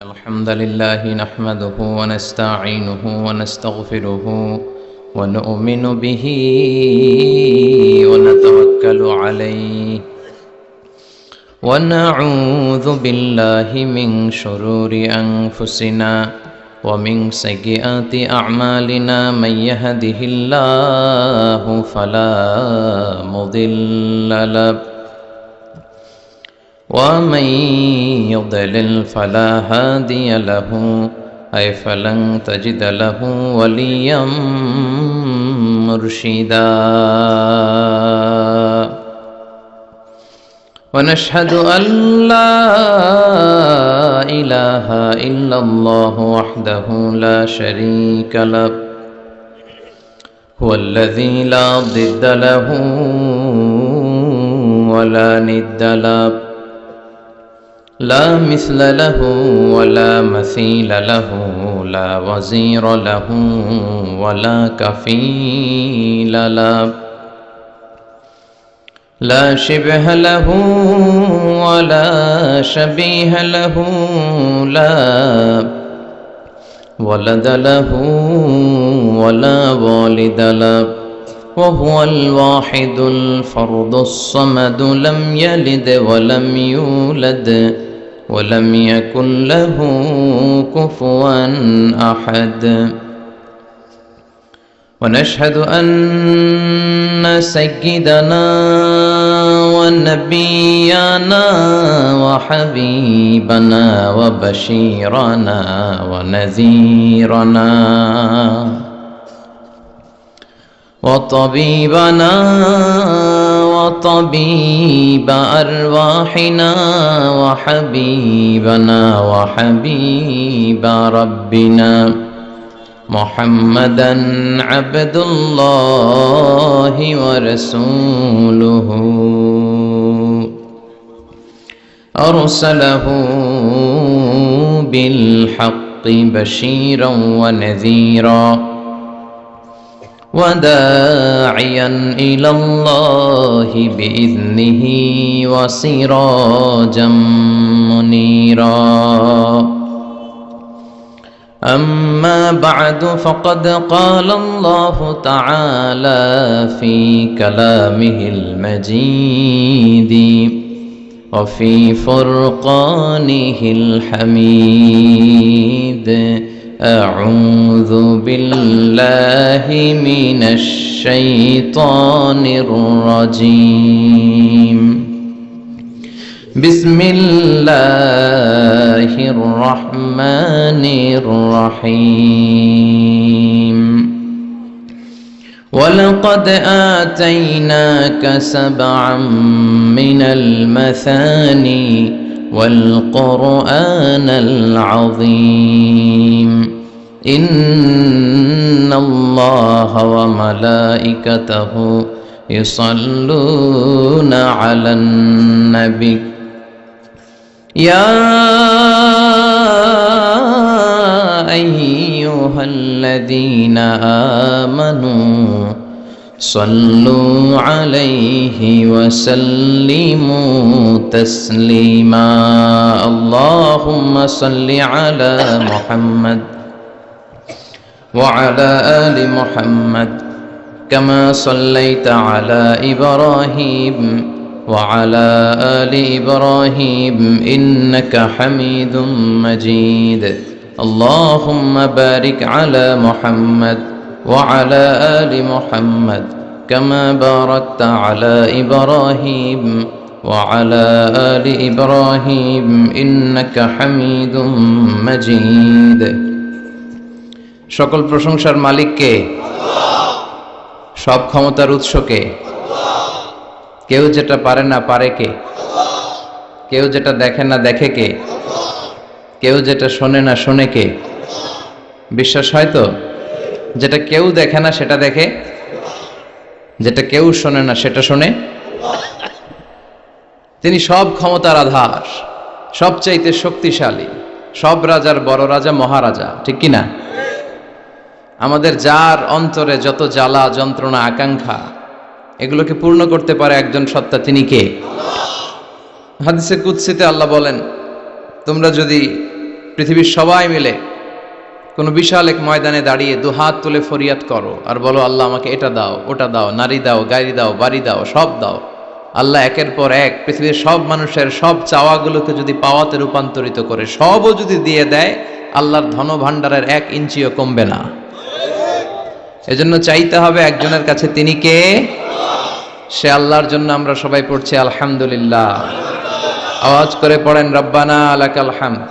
الحمد لله نحمده ونستعينه ونستغفره ونؤمن به ونتوكل عليه ونعوذ بالله من شرور أنفسنا ومن سيئات أعمالنا من يهده الله فلا مضل له ومن يضلل فلا هادي له أي فلن تجد له وليا مرشدا ونشهد أن لا إله إلا الله وحده لا شريك له هو الذي لا ضد له ولا ند له لا مثل له ولا مثيل له لا وزير له ولا كفيل له لا شبه له ولا شبيه له لا ولد له ولا والد له وهو الواحد الفرد الصمد لم يلد ولم يولد ولم يكن له كفوا أحد ونشهد أن سيدنا ونبينا وحبيبنا وبشيرنا ونذيرنا وطبيبنا وطبيب أرواحنا وحبيبنا وحبيب ربنا محمدا عبد الله ورسوله أرسله بالحق بشيرا ونذيرا وداعيا إلى الله بإذنه وسراجا منيرا أما بعد فقد قال الله تعالى في كلامه المجيد وفي فرقانه الحميد أعوذ بالله من الشيطان الرجيم بسم الله الرحمن الرحيم ولقد آتيناك سبعا من المثاني والقرآن العظيم إن الله وملائكته يصلون على النبي يا أيها الذين آمنوا صلوا عليه وسلموا تسليما اللهم صل على محمد وعلى آل محمد كما صليت على إبراهيم وعلى آل إبراهيم إنك حميد مجيد اللهم بارك على محمد وعلى آل محمد كما باركت على إبراهيم وعلى آل إبراهيم إنك حميد مجيد সকল প্রশংসার মালিক কে? সব ক্ষমতার উৎস কে? কেউ যেটা পারে না পারে কে? কেউ যেটা দেখে না দেখে কে? কেউ যেটা শোনে না শোনে কে? বিশ্বাস হয় তো? যেটা কেউ দেখে না সেটা দেখে, যেটা কেউ শোনে না সেটা শোনে। তিনি সব ক্ষমতার আধার, সবচাইতে শক্তিশালী, সব রাজার বড় রাজা, মহারাজা, ঠিক কিনা? আমাদের যার অন্তরে যত জ্বালা যন্ত্রণা আকাঙ্ক্ষা এগুলোকে পূর্ণ করতে পারে একজন সত্তা, তিনি কে? হাদিসে কুদসিতে আল্লাহ বলেন, তোমরা যদি পৃথিবীর সবাই মিলে কোনো বিশাল এক ময়দানে দাঁড়িয়ে দুহাত তুলে ফরিয়াদ করো আর বলো, আল্লাহ আমাকে এটা দাও, ওটা দাও, নারী দাও, গাড়ি দাও, বাড়ি দাও, সব দাও। আল্লাহ একের পর এক পৃথিবীর সব মানুষের সব চাওয়াগুলোকে যদি পাওয়াতে রূপান্তরিত করে সবও যদি দিয়ে দেয়, আল্লাহর ধন ভাণ্ডারের 1 ইঞ্চিও কমবে না। এজন্য চাইতে হবে একজনের কাছে, তিনি কে? সে আল্লাহর জন্য আমরা সবাই পড়ছি আলহামদুলিল্লাহ। আওয়াজ করে পড়েন, রব্বানা লাকাল হামদ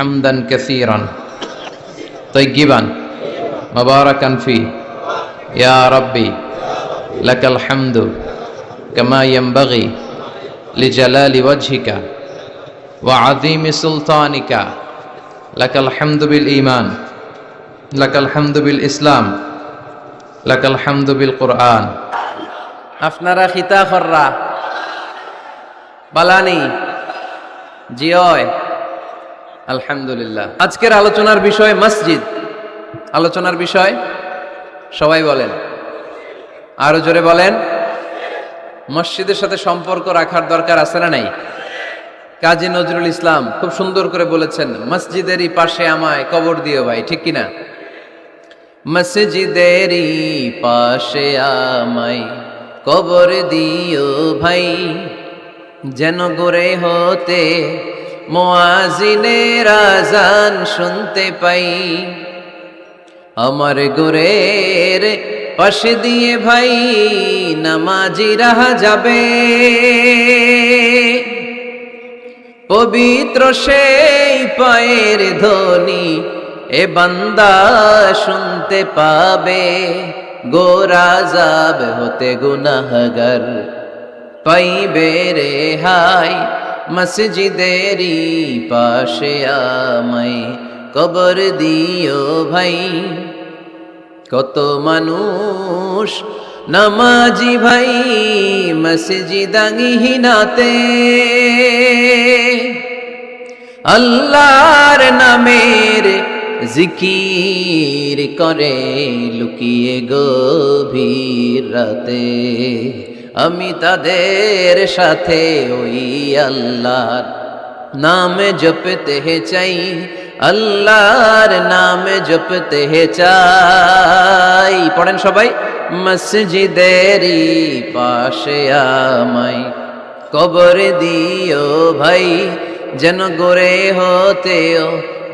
হামদান কাসীরান তাইয়িবান মুবারাকান ফি ইয়া রাব্বি লাকাল হামদু কামা ইয়ানবাগি লিজালালি ওয়াজহিকা ওয়া আযীমি সুলতানিকা লাকাল হামদু বিল ঈমান লাকাল হামদু বিল ইসলাম লাকাল হামদু বিল কুরআন। আপনারা খিতা খররা বালানি জিয় আলহামদুলিল্লাহ। আজকের আলোচনার বিষয় মসজিদ। আলোচনার বিষয় সবাই বলেন, আরো জোরে বলেন। মসজিদের সাথে সম্পর্ক রাখার দরকার আছে না নাই? কাজী নজরুল ইসলাম খুব সুন্দর করে বলেছেন, মসজিদেরই পাশে আমায় কবর দিও ভাই, ঠিক কিনা? মসজিদেরই পাশে আমায় কবর দিও ভাই, যেন গড়ে হতে মুয়াজ্জিনের আযান শুনতে পাই। আমার গোরের পাশে দিয়ে ভাই নামাজিরা যাবে, পবিত্র সেই পায়ের ধ্বনি এ বান্দা শুনতে পাবে। গোরাজাব হতে গুনাহগার পাইবে রেহাই, মসজিদেরই পাশে আমায় কবর দিও ভাই। কত মানুষ নামাজি ভাই মসজিদাঙ্গিহীনাতে, আল্লাহর নামের জিকির করে লুকিয়ে গভীর রাতে। আমি তাদের সাথে ওই আল্লাহর নামে জপতে চাই, আল্লাহর নামে জপতে চাই। পড়েন সবাই, মসজিদেরই পাশে আমায় কবর দিও ভাই, যেন গড়ে হতেও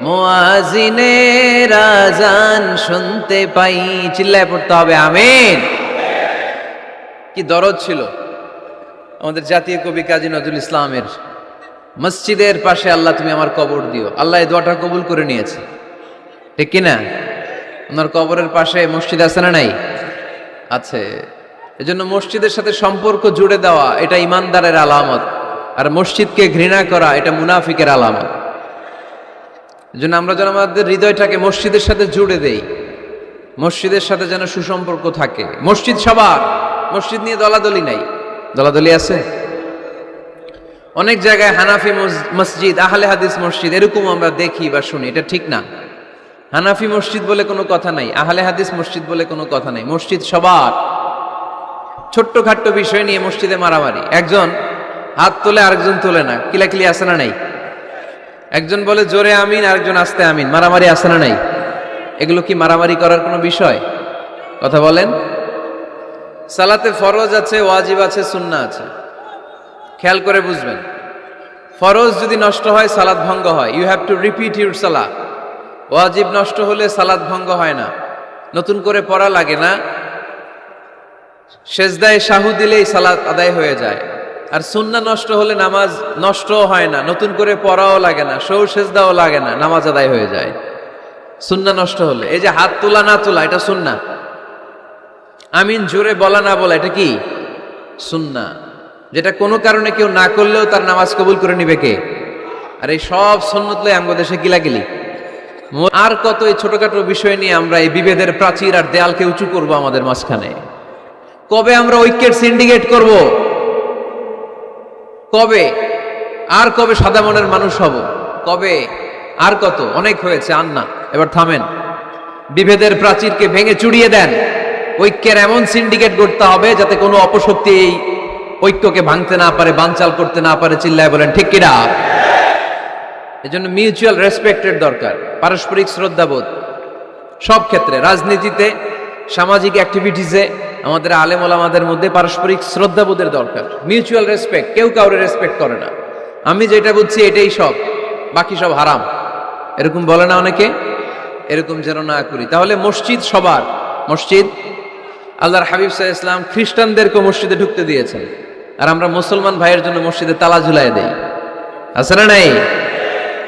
মুয়াজ্জিনের আযান শুনতে পাই। চিল্লায় পড়তে হবে আমিন। কি দরদ ছিল আমাদের জাতীয় কবি কাজী নজরুল ইসলামের, মসজিদের পাশে আল্লাহ তুমি আমার কবর দিও। আল্লাহ এই দোয়াটা কবুল করে নিয়েছে, ঠিক কিনা? ওনার কবরের পাশে মসজিদ আছে না নাই? আছে। এজন্য মসজিদের সাথে সম্পর্ক জুড়ে দেওয়া এটা ইমানদারের আলামত, আর মসজিদকে ঘৃণা করা এটা মুনাফিকের আলামত। এজন্য আমরা যেন আমাদের হৃদয়টাকে মসজিদের সাথে জুড়ে দেই, মসজিদের সাথে যেন সুসম্পর্ক থাকে। মসজিদ সবার, মসজিদ নিয়ে দলাদলি নাই। দলাদলি আছে অনেক জায়গায়, হানাফি মসজিদ, আহলে হাদিস মসজিদ, এরকম আমরা দেখি বা শুনি। এটা ঠিক না। হানাফি মসজিদ বলে কোনো কথা নাই, আহলে হাদিস মসজিদ বলে কোনো কথা নাই। মসজিদ সবার। ছোট্ট খাট্ট বিষয় নিয়ে মসজিদে মারামারি, একজন হাত তোলে আরেকজন তোলে না, কিলাকিলি আছে না নাই? একজন বলে জোরে আমিন, আরেকজন আস্তে আমিন, মারামারি আছে না নাই? এগুলো কি মারামারি করার কোনো বিষয়? কথা বলেন। সালাতে ফরজ আছে, ওয়াজিব আছে, সুন্নাহ আছে। খেয়াল করে বুঝবেন, ফরজ যদি নষ্ট হয় সালাত ভঙ্গ হয়, you have to repeat your সালাত। ওয়াজিব নষ্ট হলে সালাত ভঙ্গ হয় না, নতুন করে পড়া লাগে না, সেজদায় সাহু দিলেই সালাত আদায় হয়ে যায়। আর সুন্নাহ নষ্ট হলে নামাজ নষ্টও হয় না, নতুন করে পড়াও লাগে না, সৌ সেজদাও লাগে না, নামাজ আদায় হয়ে যায় সুন্নাহ নষ্ট হলে। এই যে হাত তোলা না তোলা, এটা সুন্নাহ। আমিন জোরে বলা না বলা, এটা কি? সুন্নাহ। যেটা কোনো কারণে কেউ না করলেও তার নামাজ কবুল করে নিবে কে? আর এই সব সুন্নত লয়ে আমগো দেশে গিলাগিলি। আর কত এই ছোটখাটো বিষয় নিয়ে আমরা এই বিভেদের প্রাচীর আর দেয়ালকে উঁচু করব আমাদের মাঝখানে। কবে আমরা ঐক্যের সিন্ডিকেট করব? কবে? আর কবে সাদা মনের মানুষ হব? কবে? আর কত? অনেক হয়েছে, আর না, এবার থামেন। বিভেদের প্রাচীরকে ভেঙে চুড়িয়ে দেন। ঐক্যের এমন সিন্ডিকেট করতে হবে যাতে কোনো অপশক্তি এই ঐক্যকে ভাঙতে না পারে, বানচাল করতে না পারে। চিল্লায় বলেন ঠিক কিনা? এজন্য মিউচুয়াল রেসপেক্টের দরকার, পারস্পরিক শ্রদ্ধাবোধ সব ক্ষেত্রে, রাজনীতিতে, সামাজিক অ্যাক্টিভিটিসে আমাদের আলেম ওলামাদের মধ্যে পারস্পরিক শ্রদ্ধাবোধের দরকার, মিউচুয়াল রেসপেক্ট। কেউ কাউরে রেসপেক্ট করে না, আমি যেটা বুঝছি এটাই সব, বাকি সব হারাম, এরকম বলে না অনেকে? এরকম যেন না করি। তাহলে মসজিদ সবার, মসজিদ আল্লাহর হাবিব সাল্লাল্লাহু আলাইহি ওয়াসাল্লাম খ্রিস্টানদেরকে মসজিদে ঢুকতে দিয়েছেন, আর আমরা মুসলমান ভাইয়ের জন্য মসজিদে তালা ঝুলাই দেই, আছে না নাই?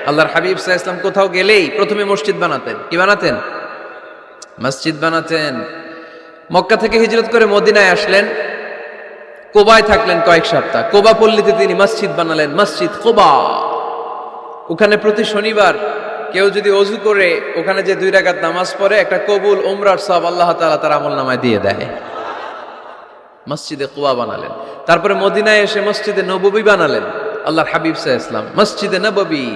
আল্লাহর হাবিব সাল্লাল্লাহু আলাইহি ওয়াসাল্লাম কোথাও গেলেই প্রথমে মসজিদ বানাতেন। কি বানাতেন? মসজিদ বানাতেন। মক্কা থেকে হিজরত করে মদিনায় আসলেন, কোবায় থাকলেন কয়েক সপ্তাহ। কোবা পল্লীতে তিনি মসজিদ বানালেন, মসজিদ কোবা। ওখানে প্রতি শনিবার কেউ যদি অজু করে ওখানে যে 2 রাকাত নামাজ পড়ে, একটা কবুল উমরার সওয়াব আল্লাহ তাআলা তার আমলনামায় দিয়ে দেয়। মসজিদে কোবা বানালেন। তারপরে মদিনায় এসে মসজিদে নববী বানালেন আল্লাহর হাবিব সাল্লাল্লাহু আলাইহি ওয়াসাল্লাম, মসজিদে নববী।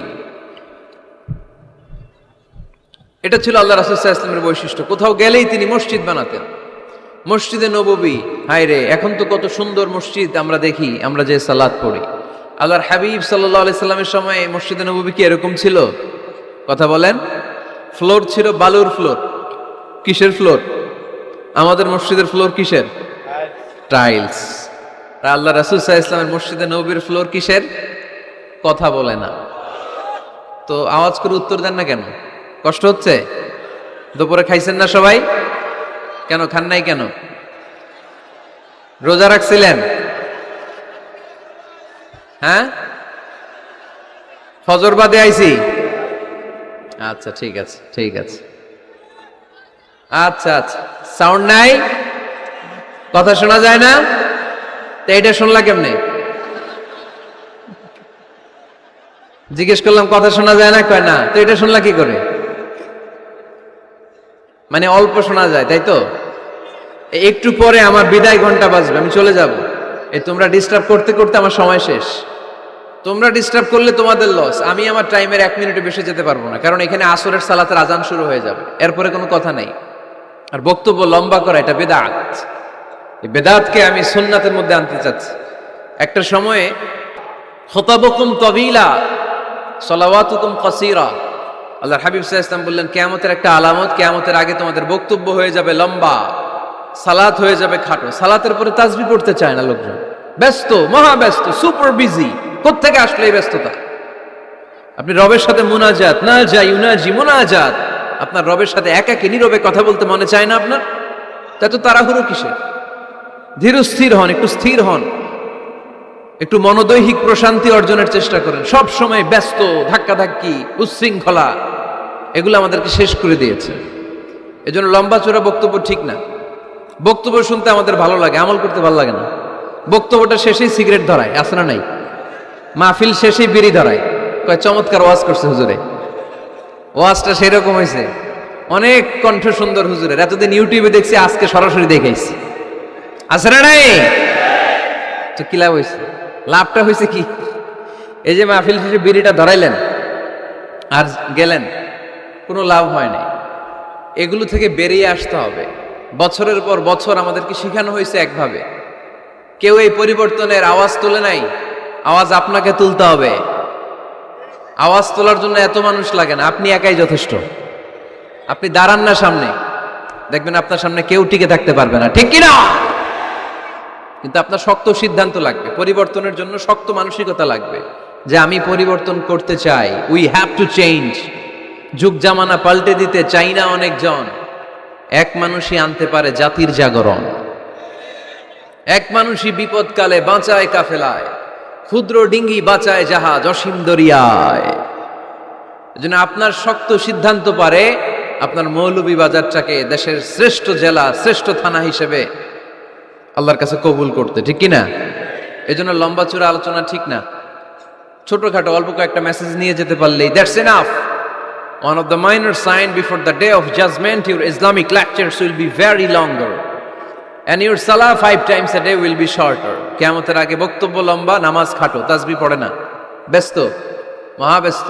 এটা ছিল আল্লাহ রাসূল সাল্লাল্লাহু আলাইহি ওয়াসাল্লামের বৈশিষ্ট্য। কোথাও গেলেই তিনি মসজিদ বানাতেন। মসজিদে নববী, হায় রে, এখন তো কত সুন্দর মসজিদ আমরা দেখি, আমরা যে সালাত পড়ি। আল্লাহর হাবিব সাল্লাল্লাহু আলাইহি সাল্লামের সময় মসজিদে নববী কি এরকম ছিল? কথা বলেন। ফ্লোর ছিল বালুর ফ্লোর। কিসের ফ্লোর? আমাদের মসজিদের ফ্লোর কিসের? টাইলস। আর আল্লাহ রাসূল সাল্লাল্লাহু আলাইহি ওয়াসাল্লামের মসজিদে নববীর ফ্লোর কিসের? কথা বলে না। তো আওয়াজ করে উত্তর দেন না কেন? কষ্ট হচ্ছে? দুপুরে খাইছেন না সবাই? কেন খান নাই কেন? রোজা রাখছিলেন? হ্যাঁ, ফজর বাদে আইছি। আচ্ছা ঠিক আছে, ঠিক আছে। আচ্ছা আচ্ছা, সাউন্ড নাই, কথা শোনা যায় না? তো এটা শুনলা কেমনে? জিজ্ঞেস করলাম কথা শোনা যায় না, কয় না। তো এটা শুনলা কি করে? মানে অল্প শোনা যায়, তাই তো? একটু পরে আমার বিদায় ঘন্টা বাজবে, আমি চলে যাব। এই তোমরা ডিস্টার্ব করতে করতে আমার সময় শেষ। তোমরা ডিস্টার্ব করলে তোমাদের লস, আমি আমার টাইমের 1 মিনিটে বেশি যেতে পারবো না, কারণ এখানে আসরের সালাতের আজান শুরু হয়ে যাবে, এরপরে কোনো কথা নাই। আর বক্তব্য লম্বা করা এটা বেদাত। এই বেদাতকে আমি সুন্নাতের মধ্যে আনতে চাচ্ছি। একটা সময়ে খুতাবুকুম তাবিলা সালাওয়াতুকুম কাসীরা, আল্লাহর হাবিব সাল্লাল্লাহু আলাইহি ওয়াসাল্লাম বললেন, কিয়ামতের একটা আলামত, কিয়ামতের আগে তোমাদের বক্তব্য হয়ে যাবে লম্বা, সালাত হয়ে যাবে খাটো। সালাতের পরে তাসবিহ পড়তে চায় না লোকজন, ব্যস্ত, মহা ব্যস্ত, সুপার বিজি। কোত্থেকে আসলে এই ব্যস্ততা? আপনি রবের সাথে মুনাজাত, না যাই ইউনাজি মুনাজাত, আপনার রবের সাথে একাকী নীরবে কথা বলতে মনে চায় না আপনার? তাই তো তাড়াহুড়ো কিসের? ধীর স্থির হন, একটু স্থির হন, একটু মনোদৈহিক প্রশান্তি অর্জনের চেষ্টা করেন। সব সময় ব্যস্ত, ধাক্কাধাক্কি, উচ্ছৃঙ্খলা, এগুলো আমাদেরকে শেষ করে দিয়েছে। এজন্য লম্বা চোরা বক্তব্য ঠিক না। বক্তব্য শুনতে আমাদের ভালো লাগে, আমল করতে ভালো লাগে না। বক্তব্যটা শেষেই সিগারেট ধরায়, আছে না নাই? মাহফিল শেষেই বিড়ি ধরায়, কয় চমৎকার ওয়াজ করছে হুজুরে। ওয়াজটা সেরকম হয়েছে, অনেক কণ্ঠ সুন্দর হুজুরের। এতদিন ইউটিউবে দেখছি, আজকে সরাসরি দেখাইছি, আছে না নাই? তো কি লাভ হয়েছে? লাভটা হয়েছে কি? এই যে মাহফিল শেষে বিড়িটা ধরাইলেন আর গেলেন, কোনো লাভ হয় নাই। এগুলো থেকে বেরিয়ে আসতে হবে। বছরের পর বছর আমাদেরকে শেখানো হয়েছে একভাবে, কেউ এই পরিবর্তনের আওয়াজ তোলে নাই। আওয়াজ আপনাকে তুলতে হবে। আওয়াজ তোলার জন্য এত মানুষ লাগে না, আপনি একাই যথেষ্ট। আপনি দাঁড়ান না সামনে, দেখবেন আপনার সামনে কেউ টিকে থাকতে পারবে না, ঠিক কিনা? কিন্তু আপনার শক্ত সিদ্ধান্ত লাগবে, পরিবর্তনের জন্য শক্ত মানসিকতা লাগবে, যে আমি পরিবর্তন করতে চাই। We have to change. যুগ জামানা পাল্টে দিতে চাই না অনেকজন। এক মানুষই আনতে পারে জাতির জাগরণ। এক মানুষই বিপদকালে বাঁচায় কাফেলায়, ক্ষুদ্র ডিঙ্গি বাঁচায় জাহাজ অসীম দরিয়ায়। এজন্য আপনার শক্ত সিদ্ধান্ত পারে আপনার মৌলভীবাজারটাকে দেশের শ্রেষ্ঠ জেলা, শ্রেষ্ঠ থানা হিসেবে আল্লাহর কাছে কবুল করতে, ঠিক কিনা? এজন্য লম্বা চূড়া আলোচনা ঠিক না। ছোটখাটো অল্প কয়েকটা মেসেজ নিয়ে যেতে পারলেই that's enough. One of the minor sign before the day of judgment, your Islamic lectures will be very longer and your salah 5 times a day will be shorter. কিয়ামতের আগে বক্তব্য লম্বা, নামাজ খাটো, তাসবিহ পড়ে না, ব্যস্ত, মহাব্যস্ত।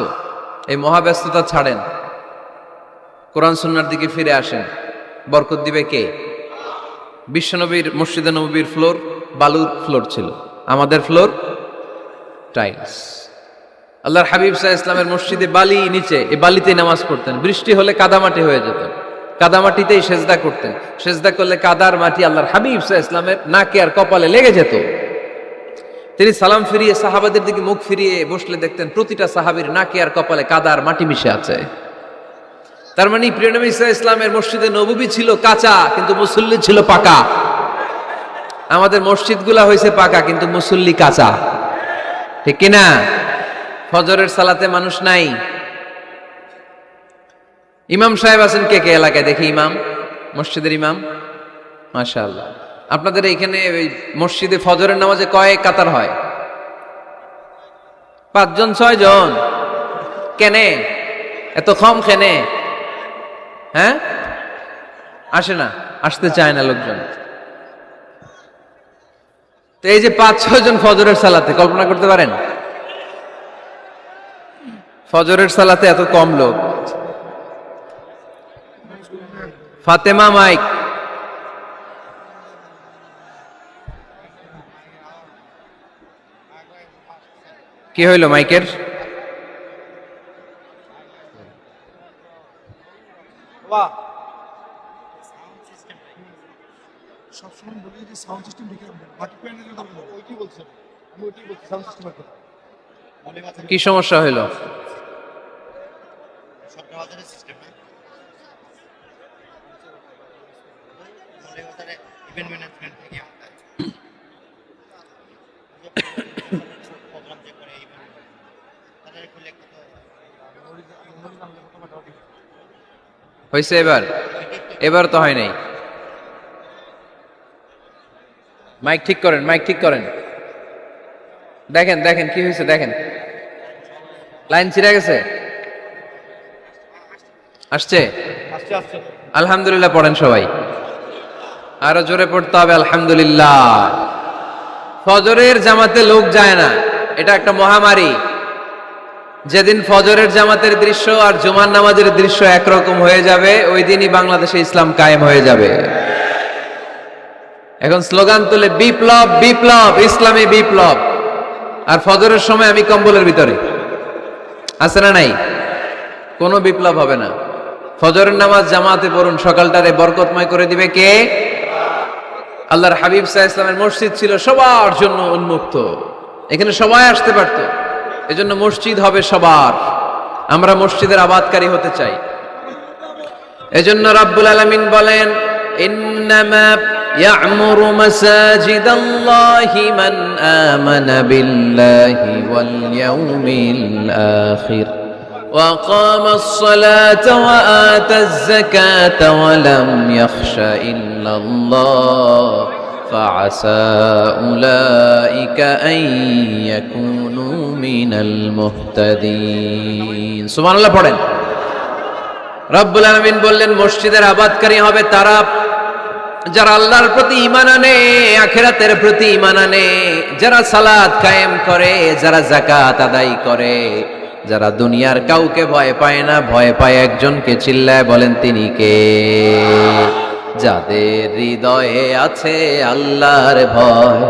এই মহাব্যস্ততা ছাড়েন, কোরআন সুন্নাহর দিকে ফিরে আসেন। বরকত দিবে কে? বিশ্বনবীর মসজিদে নববীর ফ্লোর বালুর ফ্লোর ছিল, আমাদের ফ্লোর টাইলস। আল্লাহর হাবিব সাল্লাল্লাহু আলাইহি ইসলামের মসজিদে বালি নিচে, এই বালিতেই নামাজ পড়তেন। বৃষ্টি হলে কাদামাটি হয়ে যেত, কাদামাটিতেই সেজদা করতেন। সেজদা করলে কাদার মাটি আল্লাহর হাবিব সাল্লাল্লাহু আলাইহি ইসলামের নাকে আর কপালে লেগে যেত। তিনি সালাম ফিরিয়ে সাহাবাদের দিকে মুখ ফিরিয়ে বসলে দেখতেন প্রতিটা সাহাবীর নাকে আর কপালে কাদার মাটি মিশে আছে। তার মানে প্রিয় নবী সাল্লাল্লাহু আলাইহি ইসলামের মসজিদে নববী ছিল কাঁচা, কিন্তু মুসল্লি ছিল পাকা। আমাদের মসজিদগুলা হয়েছে পাকা, কিন্তু মুসল্লি কাঁচা, ঠিক কিনা? ফজরের সালাতে মানুষ নাই। ইমাম সাহেব আছেন কে কে এলাকায়? দেখি ইমাম, মসজিদের ইমাম। মাশাআল্লাহ। আপনাদের এখানে মসজিদে ফজরের নামাজে কয় কাতার হয়? 5 জন 6 জন? কেনে এত কম? কেনে? হ্যাঁ, আসে না, আসতে চায় না লোকজন। তো এই যে 5-6 জন ফজরের সালাতে, কল্পনা করতে পারেন ফজরের সালাতে এত কম লোক। ফাতেমা মাইক। কি হইল মাইকের? সবসময় বলি যে সাউন্ড সিস্টেম ঠিক রাখবেন, বাকি প্যানেলের কথা বলবো, ওইটাই বলছি আমি ওইটাই বলছি, সাউন্ড সিস্টেমের কথা। কি সমস্যা হইল? সব নামাজের সিস্টেম না, মনে কথারে ইভেন্ট ম্যানেজমেন্ট থেকে আমরা প্রোগ্রাম যে করে ইভেন্ট তাদের খুলে কত হয়েছে এবার? এবার তো হয় নাই। মাইক ঠিক করেন, মাইক ঠিক করেন। দেখেন দেখেন কি হয়েছে, দেখেন লাইন ছিঁড়ে গেছে। আসছে? আস্তে আস্তে আলহামদুলিল্লাহ পড়েন সবাই, আরো জোরে পড়তে হবে আলহামদুলিল্লাহ। ফজরের জামাতে লোক যায় না, এটা একটা মহামারী। যেদিন ফজরের জামাতের দৃশ্য আর জুমার নামাজের দৃশ্য একরকম হয়ে যাবে, ওই দিনই বাংলাদেশে ইসলাম কায়েম হয়ে যাবে। এখন স্লোগান তুলে বিপ্লব বিপ্লব, ইসলামী বিপ্লব। আর ফজরের সময় আমি কম্বলের ভিতরে, আছে না নাই? কোনো বিপ্লব হবে না। ফজরের নামাজ জামাতে পড়ুন, সকালটারে বরকতময় করে দিবে কে? আল্লাহর হাবিব সাল্লাল্লাহু আলাইহি ওয়াসাল্লামের মসজিদ ছিল সবার জন্য উন্মুক্ত, এখানে সবাই আসতে পারতো। এজন্য মসজিদ হবে সবার। আমরা মসজিদের আবাদকারী হতে চাই। এজন্য রাব্বুল আলামিন বলেন, ইন্নামা يعمر مساجد الله من آمن بالله واليوم الآخر وأقام الصلاة وآتى الزكاة ولم يخش إلا الله فعسى أولئك أن يكونوا من المهتدين سبحان الله পড়েন। রব্বুল আলামিন বললেন মসজিদের আবাদকারী হবে তারা যারা আল্লাহর প্রতি ঈমান আনে, আখিরাতের প্রতি ঈমান আনে, যারা সালাত কায়েম করে, যারা যাকাত আদায় করে, যারা দুনিয়ার কাউকে ভয় পায় না, ভয় পায় একজনকে। চিল্লায় বলেন তিনি কে? যাদের হৃদয়ে আছে আল্লাহর ভয়,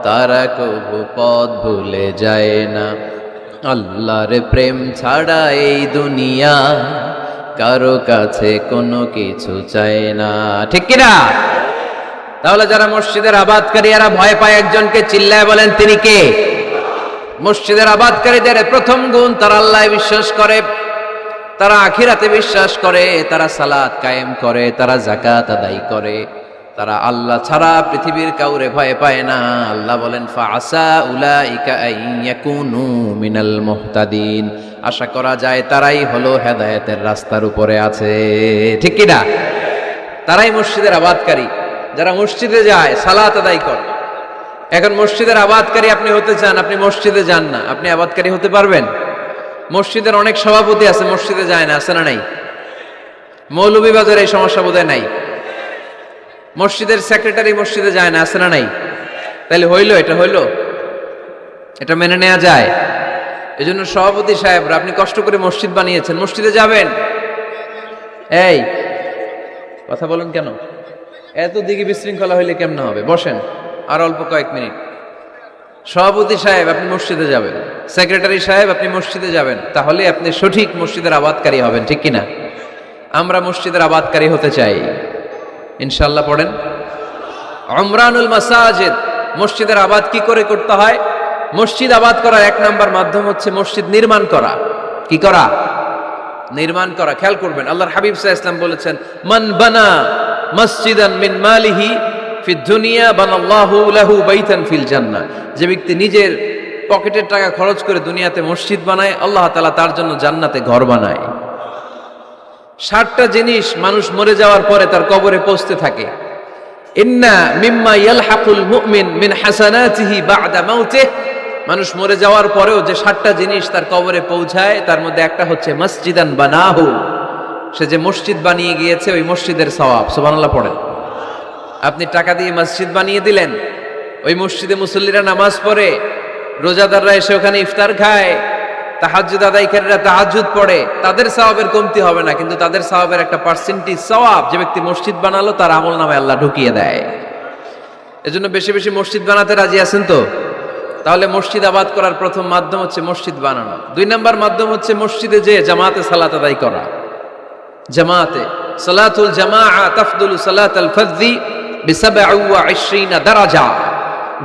তারা কবু পথ ভুলে যায় না। আল্লাহর প্রেম ছাড়া এই দুনিয়া কারো কাছে কোনো কিছু চায় না, ঠিক কিনা? তাহলে যারা মসজিদের আবাদকারী এরা ভয় পায় একজনকে, চিল্লায় বলেন তিনি কে? মসজিদের আবাদকারীদের প্রথম গুণ, তারা আল্লাহয় বিশ্বাস করে, তারা আখিরাতে বিশ্বাস করে, তারা সালাত কায়েম করে, তারা যাকাত আদায় করে, তারা আল্লাহ ছাড়া পৃথিবীর কাউরে ভয় পায় না। আল্লাহ বলেন ফাআসা উলাইকা আইয়াকুনু মিনাল মুহতাদিন, আশা করা যায় তারাই হলো হেদায়েতের রাস্তার উপরে আছে, ঠিক কিনা? তারাই মসজিদের আবাদকারী, যারা মসজিদে যায়, সালাত আদায় করে। এখন মসজিদের আবাদকারী আপনি হতে চান, আপনি মসজিদে যান না, আপনি আবাদকারী হতে পারবেন? মসজিদের অনেক সভাপতি আছে মসজিদে যায় না, আছে না নাই? মৌলভীবাজারে এই সমস্যা বোধহয় নাই। মসজিদের সেক্রেটারি মসজিদে যায় না, আছে না নাই? তাহলে হইল, এটা হইল, এটা মেনে নেওয়া যায়? এজন্য সভাপতি সাহেবরা, আপনি কষ্ট করে মসজিদ বানিয়েছেন, মসজিদে যাবেন। এই কথা বলেন কেন? এত দিকে বিশৃঙ্খলা হইলে কেমন হবে? বসেন আর অল্প কয়েক মিনিট। সভাপতি সাহেব আপনি মসজিদে যাবেন, সেক্রেটারি সাহেব আপনি মসজিদে যাবেন, তাহলে আপনি সঠিক মসজিদের আবাদকারী হবেন, ঠিক কিনা? আমরা মসজিদের আবাদকারী হতে চাই, ইনশাআল্লাহ পড়েন। উমরানুল মাসাজিদ, মসজিদের আবাদ কি করে করতে হয়? মসজিদ আবাদ করার এক নাম্বার মাধ্যম হচ্ছে মসজিদ নির্মাণ করা। কি করা? নির্মাণ করা। খেয়াল করবেন, আল্লাহর হাবিব সাল্লাল্লাহু আলাইহি ওয়াসাল্লাম বলেছেন, মান বানা মসজিদান মিন মালিহি ফিদ দুনিয়া বানাল্লাহু লাহু বাইতান ফিল জান্নাহ। যে ব্যক্তি নিজের পকেটের টাকা খরচ করে দুনিয়াতে মসজিদ বানায়, আল্লাহ তাআলা তার জন্য জান্নাতে ঘর বানায়। 60টা জিনিস মানুষ মরে যাওয়ার পরে তার কবরে পৌঁছতে থাকে। ইন্না মিম্মা ইয়ালহাকুল মুমিন মিন হাসানাতিহি বা'দা মাউতিহি, মানুষ মরে যাওয়ার পরেও যে 60টা জিনিস তার কবরে পৌঁছায়, তার মধ্যে একটা হচ্ছে মসজিদান বানাহু, সে যে মসজিদ বানিয়ে গিয়েছে ওই মসজিদের সওয়াব। সুবহানাল্লাহ পড়েন। আপনি টাকা দিয়ে মসজিদ বানিয়ে দিলেন, ওই মসজিদে মুসল্লিরা নামাজ পড়ে, রোজাদাররা এসে ওখানে ইফতার খায়, তাহাজ্জুদ আদায়কারীরা তাহাজ্জুদ পড়ে, তাদের সওয়াবের কমতি হবে না, কিন্তু তাদের সওয়াবের একটা পার্সেন্টেজ সওয়াব যে ব্যক্তি মসজিদ বানালো তার আমলনামায় আল্লাহ ঢুকিয়ে দেয়। এজন্য বেশি বেশি মসজিদ বানাতে রাজি আছেন তো? তাহলে মসজিদ আবাদ করার প্রথম মাধ্যম হচ্ছে মসজিদ বানানো। 2 নাম্বার মাধ্যম হচ্ছে মসজিদে যে জামাতে সালাত আদায় করা। জামাতে সালাতুল জামাআ তাফদুলু সালাতাল ফাযযি বি27 দারাজা।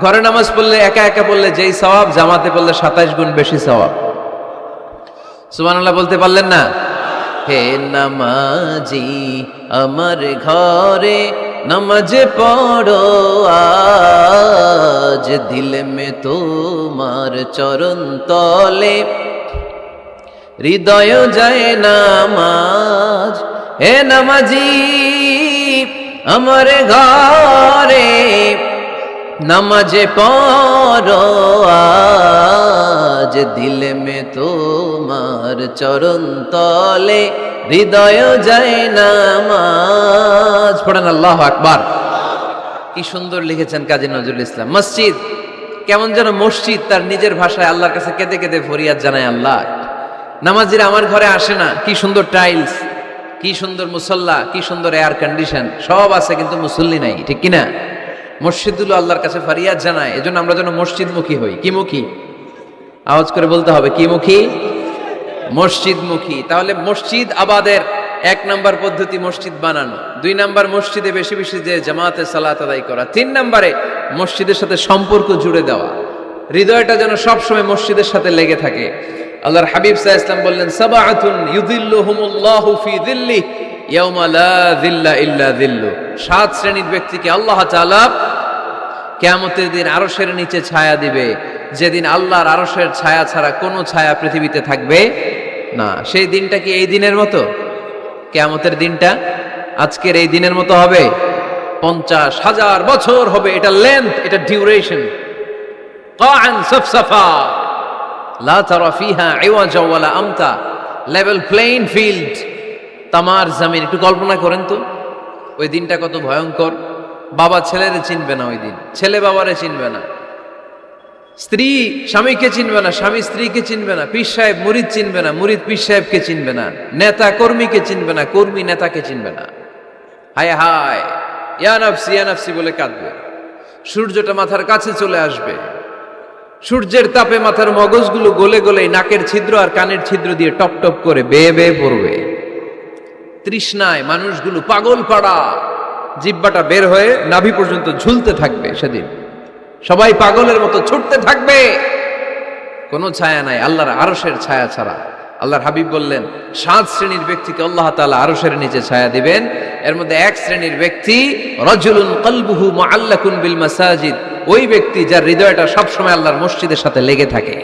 ঘরে নামাজ পড়লে একা একা পড়লে যেই সওয়াব, জামাতে পড়লে 27 গুণ বেশি সওয়াব। সুবহানাল্লাহ বলতে পারলেন না? হে নামাজি আমার ঘরে নামাজ পড়ো আজ, দিল মে তোমার চরণ তলে হৃদয় যায় নামাজ। হে নামাজি আমার ঘরে নামাজ পড়ো আজ, দিল মে তোমার চরণ তলে হৃদয় যায় নামাজ। পড়েন আল্লাহু আকবার। কি সুন্দর লিখেছেন কাজী নজরুল ইসলাম। মসজিদ কেমন যেন মসজিদ তার নিজের ভাষায় আল্লাহর কাছে কেঁদে কেঁদে ফরিয়াদ জানায়, আল্লাহ নামাজিরা আমার ঘরে আসে না, কি সুন্দর টাইলস, কি সুন্দর মুসল্লা, কি সুন্দর এয়ার কন্ডিশন, সব আছে কিন্তু মুসল্লি নাই, ঠিক কিনা? মসজিদগুলো আল্লাহর কাছে ফরিয়াদ জানায়। এজন্য আমরা যেন মসজিদমুখী হই। কি মুখী? আওয়াজ করে বলতে হবে, কি মুখী? মসজিদমুখী। তাহলে মসজিদ আবাদের 1 নাম্বার পদ্ধতি মসজিদ বানানো। 2 নাম্বার মসজিদে বেশি বেশি যে জামাতে সালাত আদায় করা। 3 নাম্বারে মসজিদের সাথে সম্পর্ক জুড়ে দেওয়া, হৃদয়টা যেন সবসময় মসজিদের সাথে লেগে থাকে। আল্লাহর হাবিব সাল্লাল্লাহু আলাইহি ওয়াসাল্লাম বললেন, সাবআতুন ইউযিল্লুহুমুল্লাহু ফি যিল্লিহি ইয়াওমা লা যিল্লা ইল্লা যিল্লু। 7 শ্রেণীর ব্যক্তিকে আল্লাহ তাআলা কিয়ামতের দিন আরশের নিচে ছায়া দিবে, যেদিন আল্লাহর আরশের ছায়া ছাড়া কোনো ছায়া পৃথিবীতে থাকবে না। সেই দিনটা কি এই দিনের মতো? কিয়ামতের দিনটা আজকের এই দিনের মতো হবে? 50,000 বছর হবে। এটা লেন্থ, এটা ডিউরেশন। কাআন সাফসাফা লা তারা ফিহা ইওয়াজা ওয়ালা আমতা, লেভেল প্লেইং ফিল্ড, তামার জমিন। একটু কল্পনা করেন তো ওই দিনটা কত ভয়ঙ্কর। বাবা ছেলেরে চিনবে না ওই দিন, ছেলে বাবারে চিনবে না, স্ত্রী স্বামীকে চিনবে না, স্বামী স্ত্রীকে চিনবে না, পীর সাহেব মুরিদ চিনবে না, মুরিদ পীর সাহেবকে চিনবে না, নেতা কর্মীকে চিনবে না, কর্মী নেতাকে চিনবে না। হায় হায়, ইয়া নাফসি বলে কাঁদবে। সূর্যটা মাথার কাছে চলে আসবে, সূর্যের তাপে মাথার মগজগুলো গলে গলে নাকের ছিদ্র আর কানের ছিদ্র দিয়ে টপ টপ করে বেয়ে বেয়ে পড়বে। তৃষ্ণায় মানুষগুলো পাগল পাড়া, জিহ্বাটা বের হয়ে নাভি পর্যন্ত ঝুলতে থাকবে। সেদিন সবাই পাগলের মতো ছুটতে থাকবে, কোনো ছায়া নাই আল্লাহর আরশের ছায়া ছাড়া। আল্লাহর হাবিব বললেন, 7 শ্রেণীর ব্যক্তিকে আল্লাহ তাআলা আরশের নিচে ছায়া দিবেন। এর মধ্যে 1 শ্রেণীর ব্যক্তি, রাজুলুন কলবুহু মুআল্লাকুন বিল মাসাজিদ, ওই ব্যক্তি যার হৃদয়টা সবসময় আল্লাহর মসজিদের সাথে লেগে থাকে।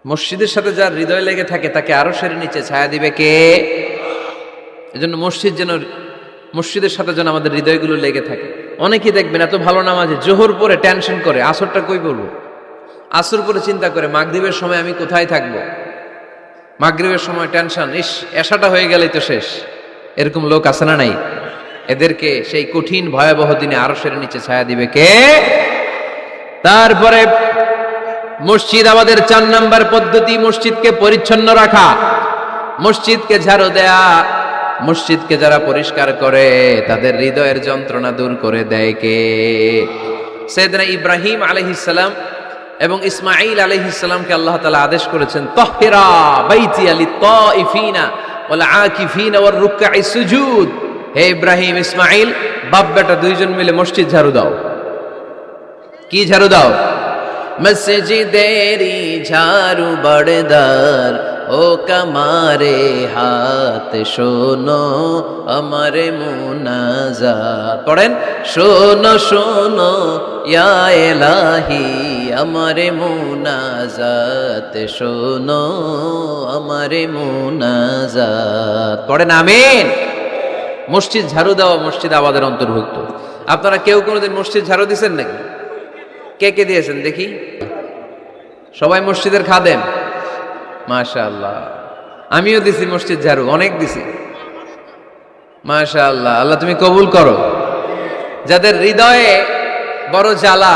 মসজিদের সাথে যার হৃদয় লেগে থাকে তাকে আরশের নিচে ছায়া দিবে কে? এজন্য মসজিদের সাথে যেন আমাদের হৃদয়গুলো লেগে থাকে। অনেকেই দেখবেন এত ভালো নামাজে, জোহর পরে টেনশন করে আসরটা কই পড়বো, আসর পরে চিন্তা করে মাগরিবের সময় আমি কোথায় থাকবো, মাগরিবের সময় টেনশন, ইস এশাটা হয়ে গেলেই তো শেষ। এরকম লোক আছে না নাই? এদেরকে সেই কঠিন ভয়াবহ দিনে আরশের নিচে ছায়া দিবে কে? তারপরে মসজিদ আমাদের 4 নাম্বার পদ্ধতি, মসজিদকে পরিচ্ছন্ন রাখা, মসজিদকে ঝাড়ু দেয়া। মসজিদকে যারা পরিষ্কার করে তাদের হৃদয়ের যন্ত্রণা দূর করে দেয় কে? সাইয়েদনা ইব্রাহিম আলাইহিস সালাম এবং ইসমাঈল আলাইহিস সালামকে আল্লাহ তাআলা আদেশ করেছেন, তাহহিরা বাইতিয়া লিত-তাইফিনা ওয়াল আকিফিনা ওয়ার রুকআইস সুজুদ। হে ইব্রাহিম, ইসমাঈল, বাপ বেটা দুইজন মিলে মসজিদ ঝাড়ু দাও। কি ঝাড়ু দাও? মসজিদেরি ঝাড়ু বড়দার, ও কামারে হাত শোনো আমারে মুনাজাত। পড়েন, শোনো শোনো ইয়া ইলাহি আমারে মুনাজাত, শোনো আমারে মুনাজাত। পড়েন আমিন। মসজিদ ঝাড়ু দেওয়া মসজিদ আবাদের অন্তর্ভুক্ত। আপনারা কেউ কোনোদিন মসজিদ ঝাড়ু দিয়েছেন নাকি? কে কে দিয়েছেন দেখি? সবাই মসজিদের খাদেম? মাশাআল্লাহ। আমিও দিছি মসজিদ ঝাড়ু, অনেক দিছি। মাশাআল্লাহ, আল্লাহ তুমি কবুল করো। যাদের হৃদয়ে বড় জ্বালা,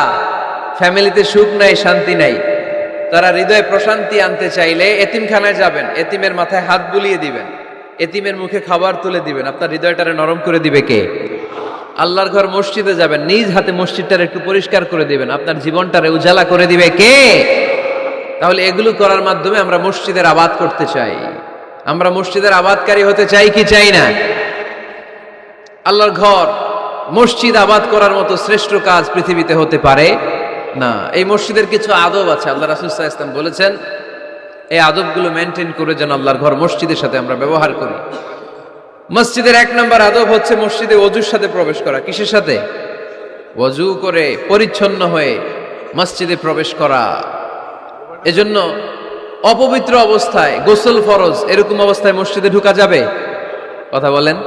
ফ্যামিলিতে সুখ নাই, শান্তি নাই, তারা হৃদয়ে প্রশান্তি আনতে চাইলে এতিমখানায় যাবেন, এতিমের মাথায় হাত বুলিয়ে দিবেন, এতিমের মুখে খাবার তুলে দিবেন। আপনার হৃদয়টারে নরম করে দিবে কে? আল্লাহর ঘর মসজিদে যাবেন, নিজ হাতে মসজিদটারে একটু পরিষ্কার করে দিবেন, আপনার জীবনটারে উজালা করে দিবে কে? তাহলে এগুলো করার মাধ্যমে আমরা মসজিদের আবাদ করতে চাই। আমরা মসজিদের আবাদকারী হতে চাই কি চাই না? আল্লাহর ঘর মসজিদ আবাদ করার মতো শ্রেষ্ঠ কাজ পৃথিবীতে হতে পারে না। এই মসজিদের কিছু আদব আছে, আল্লাহ রাসূল সাল্লাল্লাহু আলাইহি ওয়াসাল্লাম বলেছেন এই আদবগুলো মেনটেন করে যেন আল্লাহর ঘর মসজিদের সাথে আমরা ব্যবহার করি। মসজিদের এক নম্বর আদব হচ্ছে মসজিদে ওযুর সাথে প্রবেশ করা। কিসের সাথে? ওযু করে পরিচ্ছন্ন হয়ে মসজিদে প্রবেশ করা। এজন্য অপবিত্র অবস্থায়, গোসল ফরজ, এরকম অবস্থায় মসজিদে ঢোকা যাবে? কথা বলেন,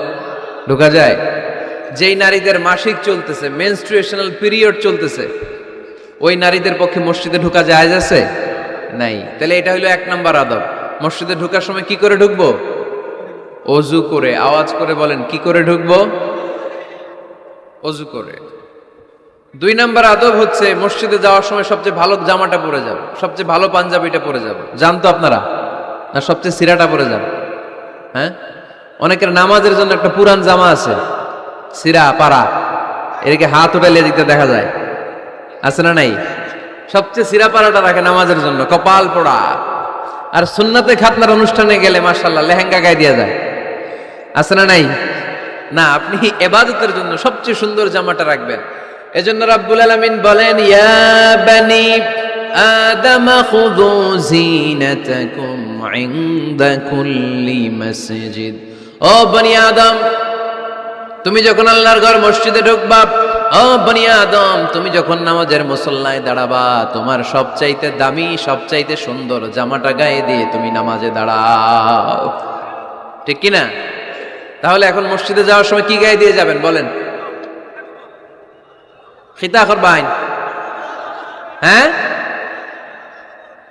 ঢোকা যায়? যেই নারীদের মাসিক চলতেছে, মেনস্ট্রুয়েশনাল পিরিয়ড চলতেছে, ওই নারীদের পক্ষে মসজিদে ঢোকা জায়েজ আছে? নাই। তাহলে এটা হলো এক নাম্বার আদব। মসজিদে ঢোকার সময় কি করে ঢুকবো? ওযু করে। আওয়াজ করে বলেন, কি করে ঢুকবো? ওযু করে। দুই নাম্বার আদব হচ্ছে মসজিদে যাওয়ার সময় সবচেয়ে ভালো জামাটা পরে যাব, সবচেয়ে ভালো পাঞ্জাবিটা পরে যাব। জানতো আপনারা? না সবচেয়ে সিরাটা পরে যাব? হ্যাঁ, অনেকের নামাজের জন্য একটা পুরান জামা আছে, সিরা পাড়া, এদিকে হাত উঠালে দিতে দেখা যায়, আছে না নাই? সবচেয়ে সিরা পাড়াটা রাখে নামাজের জন্য, কপাল পোড়া। আর সুন্নাতে খাতনার অনুষ্ঠানে গেলে মাশাআল্লাহ লেহেঙ্গা গায়ে দিয়ে যায়, আছে না নাই? না, আপনি ইবাদতের জন্য সবচেয়ে সুন্দর জামাটা রাখবেন। এজন্য রাব্বুল আলামিন বলেন, ইয়া বানি আদম খুযু জিনাতাকুম ইনদা কুল্লি মসজিদ। ও বনি আদম, তুমি যখন আল্লাহর ঘর মসজিদে ঢুকবা, ও বনি আদম, তুমি যখন নামাজের মুসল্লায় দাঁড়াবা, তোমার সবচাইতে দামি, সবচাইতে সুন্দর জামাটা গায়ে দিয়ে তুমি নামাজে দাঁড়াও। ঠিক কি না? তাহলে এখন মসজিদে যাওয়ার সময় কি গায়ে দিয়ে যাবেন বলেন? খিতা করবেন? হ্যাঁ,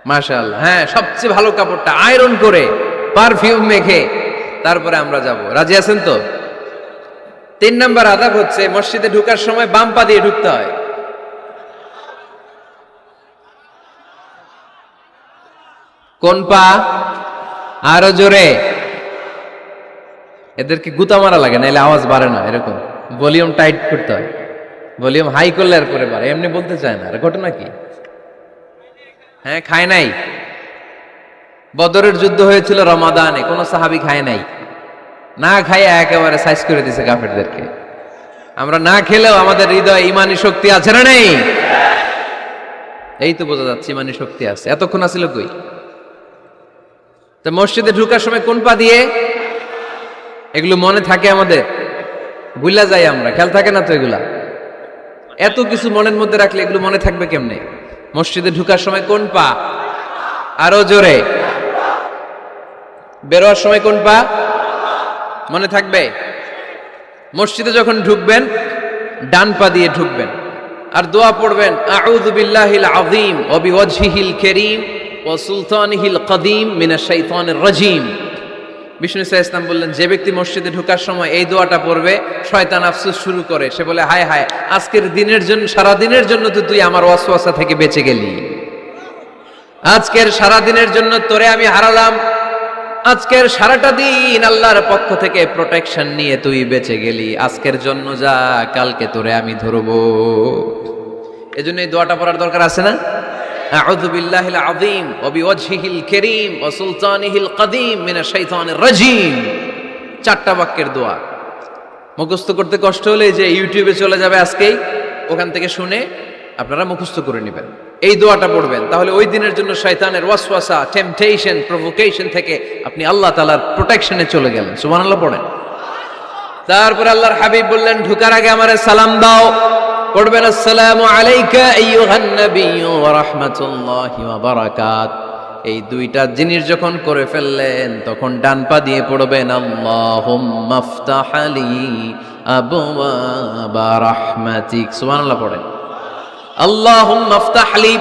মাশাআল্লাহ। হ্যাঁ, সবচেয়ে ভালো কাপড়টা আয়রন করে, পারফিউম মেখে তারপরে আমরা যাব। রাজি আছেন তো? তিন নাম্বার আদব হচ্ছে মসজিদে ঢোকার সময় বাম পা দিয়ে ঢুকতে হয়। কোন পা? আরো জোরে। এদেরকে গুতা মারা লাগে, নাইলে আওয়াজ বাড়ে না। এরকম ভলিউম টাইট করতে হয়, ভলিউম হাই করলে আর পরে বাড়ে, এমনি বলতে চায় না। আর ঘটনা কি? হ্যাঁ, খায় নাই। বদরের যুদ্ধ হয়েছিল রমাদানে, কোন সাহাবী খায় নাই, না খাইয়া একেবারে সাইজ করে দিছে কাফেরদেরকে। আমরা না খেলেও আমাদের হৃদয়ে ইমানি শক্তি আছে না নেই? এই তো বোঝা যাচ্ছে ইমানি শক্তি আছে। এতক্ষণ আছিল কই? তো মসজিদে ঢোকার সময় কোন পা দিয়ে? এগুলো মনে থাকে আমাদের? ভুলা যাই আমরা, খেয়াল থাকে না তো এগুলা। এত কিছু মনের মধ্যে রাখলে এগুলো মনে থাকবে কেমনে? মসজিদে ঢোকার সময় কোন পা? আরো জোরে। বেরোয়ার সময় কোন পা? মনে থাকবে? মসজিদে যখন ঢুকবেন ডান পা দিয়ে ঢুকবেন, আর দোয়া পড়বেন, আউযু বিল্লাহিল আযীম ওয়া বিওয়াজহিল কারীম ওয়া সুলতানিহিল কদীম মিনাশ শাইতানির রাজীম। বিষ্ণু সাল্লাল্লাহু আলাইহি ওয়াসাল্লাম বললেন, যে ব্যক্তি মসজিদে ঢোকার সময় এই দোয়াটা পড়বে, শয়তান আফসোস শুরু করে। সে বলে, হায় হায়, আজকের দিনের জন্য, সারা দিনের জন্য তো তুই আমার ওয়াসওয়াসা থেকে বেঁচে গেলি। আজকের সারা দিনের জন্য তোরে আমি হারালাম, আজকের সারাটা দিন আল্লাহর পক্ষ থেকে প্রোটেকশন নিয়ে তুই বেঁচে গেলি। আজকের জন্য যা, কালকে তোরে আমি ধরবো। এজন্য এই দোয়াটা পড়ার দরকার আছে না? আউযু বিল্লাহিল আযীম ওয়া বিওয়াজহিল কারীম ওয়া সুলতানিহিল কাদীম মিনাশ শাইতানির রাজীম। 4টা বাক্যের দোয়া। মুখস্থ করতে কষ্ট হলে যে ইউটিউবে চলে যাবে আজকেই, ওখান থেকে শুনে আপনারা মুখস্থ করে নেবেন, এই দোয়াটা পড়বেন। তাহলে ওই দিনের জন্য শয়তানের ওয়াসওয়াসা, টেম্পটেশন, প্রভোকেশন থেকে আপনি আল্লাহ তাআলার প্রোটেকশনে চলে গেলেন। সুবহানাল্লাহ পড়েন। তারপর আল্লাহর হাবিব বললেন, ঢোকার আগে আমারে সালাম দাও। পড়বেন, আসসালামু আলাইকা আইয়ুহান নাবিয়্যু ওয়া রাহমাতুল্লাহি ওয়া বারাকাত। এই 2টা জিনিস যখন করে ফেললেন, তখন ডান পা দিয়ে পড়বেন, আল্লাহুম্মা আফতাহ লি আবওয়াবা রাহমাতিক। সুবহানাল্লাহ পড়েন। আল্লাহুম্মা আফতাহ লি,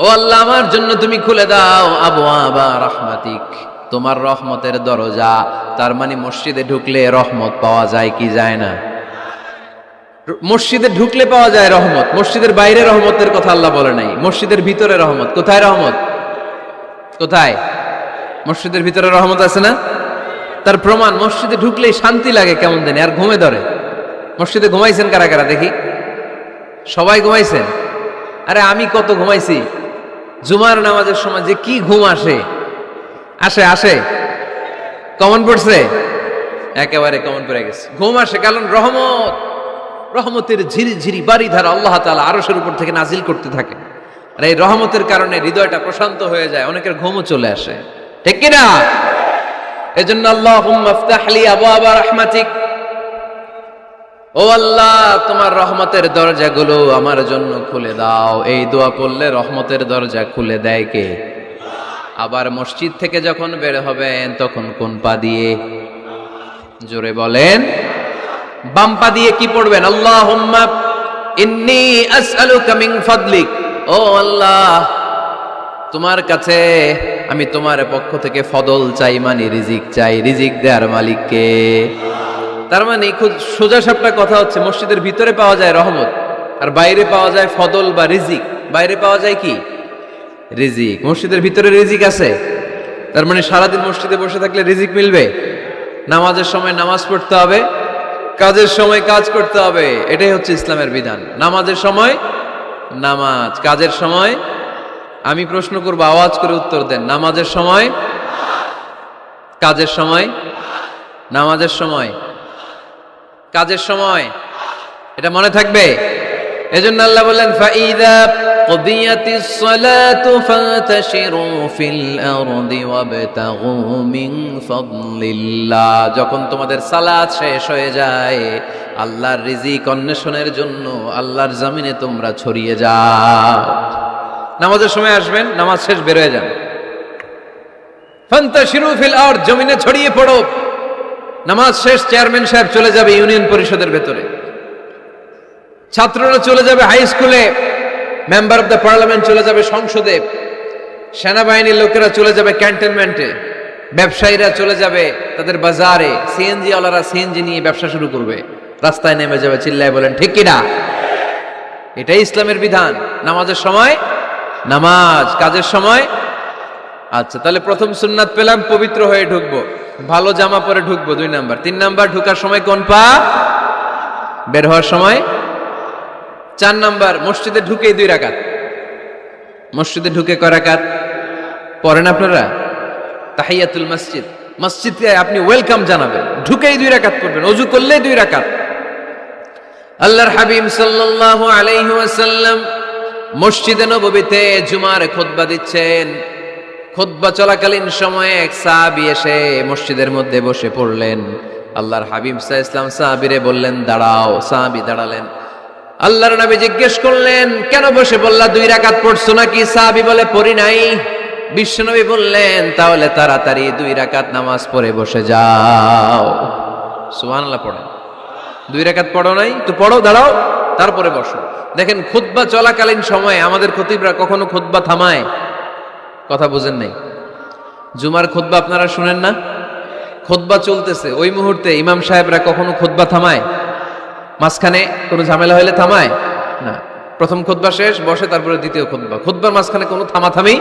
ও আল্লাহ আমার জন্য তুমি খুলে দাও আবওয়াবা রাহমাতিক, তোমার রহমতের দরজা। তার মানে মসজিদে ঢুকলে রহমত পাওয়া যায় কি যায় না? মসজিদে ঢুকলে পাওয়া যায় রহমত, মসজিদের বাইরে রহমতের কথা আল্লাহ বলে নাই। মসজিদের ভিতরে রহমত। কোথায় রহমত? কোথায়? মসজিদের ভিতরে রহমত আছে না? তার প্রমাণ, মসজিদে ঢুকলেই শান্তি লাগে কেমন জানি, আর ঘুমে ধরে। মসজিদে ঘুমাইছেন কারা কারা দেখি? সবাই ঘুমাইছেন? আরে আমি কত ঘুমাইছি। জুমার নামাজের সময় যে কি ঘুম আসে, আসে আসে কমন পড়ছে, একেবারে কমন পড়ে গেছে। ঘুম আসে কারণ রহমত, রহমতের ঝিরি ঝিরি বাড়ি ধারা আল্লাহ তাআলা আরশের উপর থেকে নাজিল করতে থাকে। আর এই রহমতের কারণে হৃদয়টা প্রশান্ত হয়ে যায়, অনেকের ঘুমও চলে আসে, ঠিক কি না? এজন্য আল্লাহুম্মা আফতাহ লি আবওয়াবা রাহমাতিক, ও আল্লাহ তোমার রহমতের দরজাগুলো আমার জন্য খুলে দাও। এই দোয়া পড়লে রহমতের দরজা খুলে দেয় কে? আবার মসজিদ থেকে যখন বের হবেন তখন কোন পা দিয়ে? জোরে বলেন। বাম পা দিয়ে কি পড়বেন? আল্লাহুম্মা ইন্নী আসআলুকা মিন ফাদলিক, ও আল্লাহ তোমার কাছে আমি তোমার পক্ষ থেকে ফদল চাই, মানে রিজিক চাই। রিজিক দেওয়ার মালিক কে? তার মানে খুব সোজা সাপটা কথা হচ্ছে, মসজিদের ভিতরে পাওয়া যায় রহমত, আর বাইরে পাওয়া যায় ফদল বা রিজিক। বাইরে পাওয়া যায় কি? রিজিক। মসজিদের ভিতরে রিজিক আছে। তার মানে সারাদিন মসজিদে বসে থাকলে রিজিক মিলবে? নামাজের সময় নামাজ পড়তে হবে, কাজের সময় কাজ করতে হবে। এটাই হচ্ছে ইসলামের বিধান। নামাজের সময় নামাজ, কাজের সময়। আমি প্রশ্ন করবো, আওয়াজ করে উত্তর দেন। নামাজের সময়, কাজের সময়, নামাজের সময়, কাজের সময়। এটা মনে থাকবে। এজন্য আল্লাহ বললেন, ফাইদা কুদিয়াতিস সালাতু ফান্তাশিরু ফিল আরদি ওয়াবতাগু মিন ফাদলিল্লাহ। যখন তোমাদের সালাত শেষ হয়ে যায়, আল্লাহর রিজিক অন্বেষণের জন্য আল্লাহর জমিনে তোমরা ছড়িয়ে যাও। নামাজের সময় আসবেন, নামাজ শেষ বের হয়ে যান। ফান্তাশিরু ফিল আরদ, জমিনে ছড়িয়ে পড়ো। নামাজ শেষ, চেয়ারম্যান সাহেব চলে যাবে ইউনিয়ন পরিষদের ভেতরে, ছাত্ররা চলে যাবে হাই স্কুলে, মেম্বার অফ দ্য পার্লামেন্ট চলে যাবে সংসদে, সেনাবাহিনীর লোকেরা চলে যাবে ক্যান্টনমেন্টে, ব্যবসায়ীরা চলে যাবে তাদের বাজারে, সিএনজি ওয়ালারা সিএনজি নিয়ে ব্যবসা শুরু করবে, রাস্তায় নেমে যাবে, চিল্লায় বলেন ঠিক কিনা? এটাই ইসলামের বিধান। নামাজের সময় নামাজ, কাজের সময়। আচ্ছা, তাহলে প্রথম সুন্নাত পেলাম, পবিত্র হয়ে ঢুকবো, ভালো জামা পরে ঢুকবো 2 নাম্বার। 3 নাম্বার, ঢুকার সময় কোন পা? বের হওয়ার সময়। 4 নাম্বার, মসজিদে ঢুকেই 2 রাকাত। মসজিদে ঢুকে কয় রাকাত পড়েন আপনারা? তাহিয়াতুল মসজিদ। মসজিদে আপনি ওয়েলকাম জানাবেন, ঢুকেই 2 রাকাত পড়বেন, ওযু করলেই 2 রাকাত। আল্লাহর হাবিব সাল্লাল্লাহু আলাইহি ওয়াসাল্লাম মসজিদে নববীতে জুমার খুতবা দিচ্ছেন। খুতবা চলাকালীন সময়ে এক সাহাবী এসে মসজিদের মধ্যে বসে পড়লেন। আল্লাহর হাবিব সাল্লাল্লাহু আলাইহি ওয়াসাল্লাম সাহাবীরে বললেন, দাঁড়াও। সাহাবী দাঁড়ালেন। আল্লাহর নবী জিজ্ঞেস করলেন, কেন বসে বললা? 2 রাকাত পড়ছো নাকি? সাহাবী বলে, পড়ি নাই। বিশ্বনবী বললেন, তাহলে তাড়াতাড়ি 2 রাকাত নামাজ পড়ে বসে যাও। সুবহানাল্লাহ পড়েন। 2 রাকাত পড়ো নাই তো পড়ো, দাঁড়াও, তারপরে বসো। দেখেন, খুতবা চলাকালীন সময়ে আমাদের খতিবরা কখনো খুতবা থামায়? কথা বুঝেন নাই? জুমার খুতবা আপনারা শুনেন না? খুতবা চলতেছে, ওই মুহূর্তে ইমাম সাহেবরা কখনো খুতবা থামায়? মাঝখানে কোনো ঝামেলা হলে থামায় না। প্রথম খুতবা শেষ, বসে, তারপরে দ্বিতীয় খুতবা। খুতবার মাঝখানে কোনো থামাথামি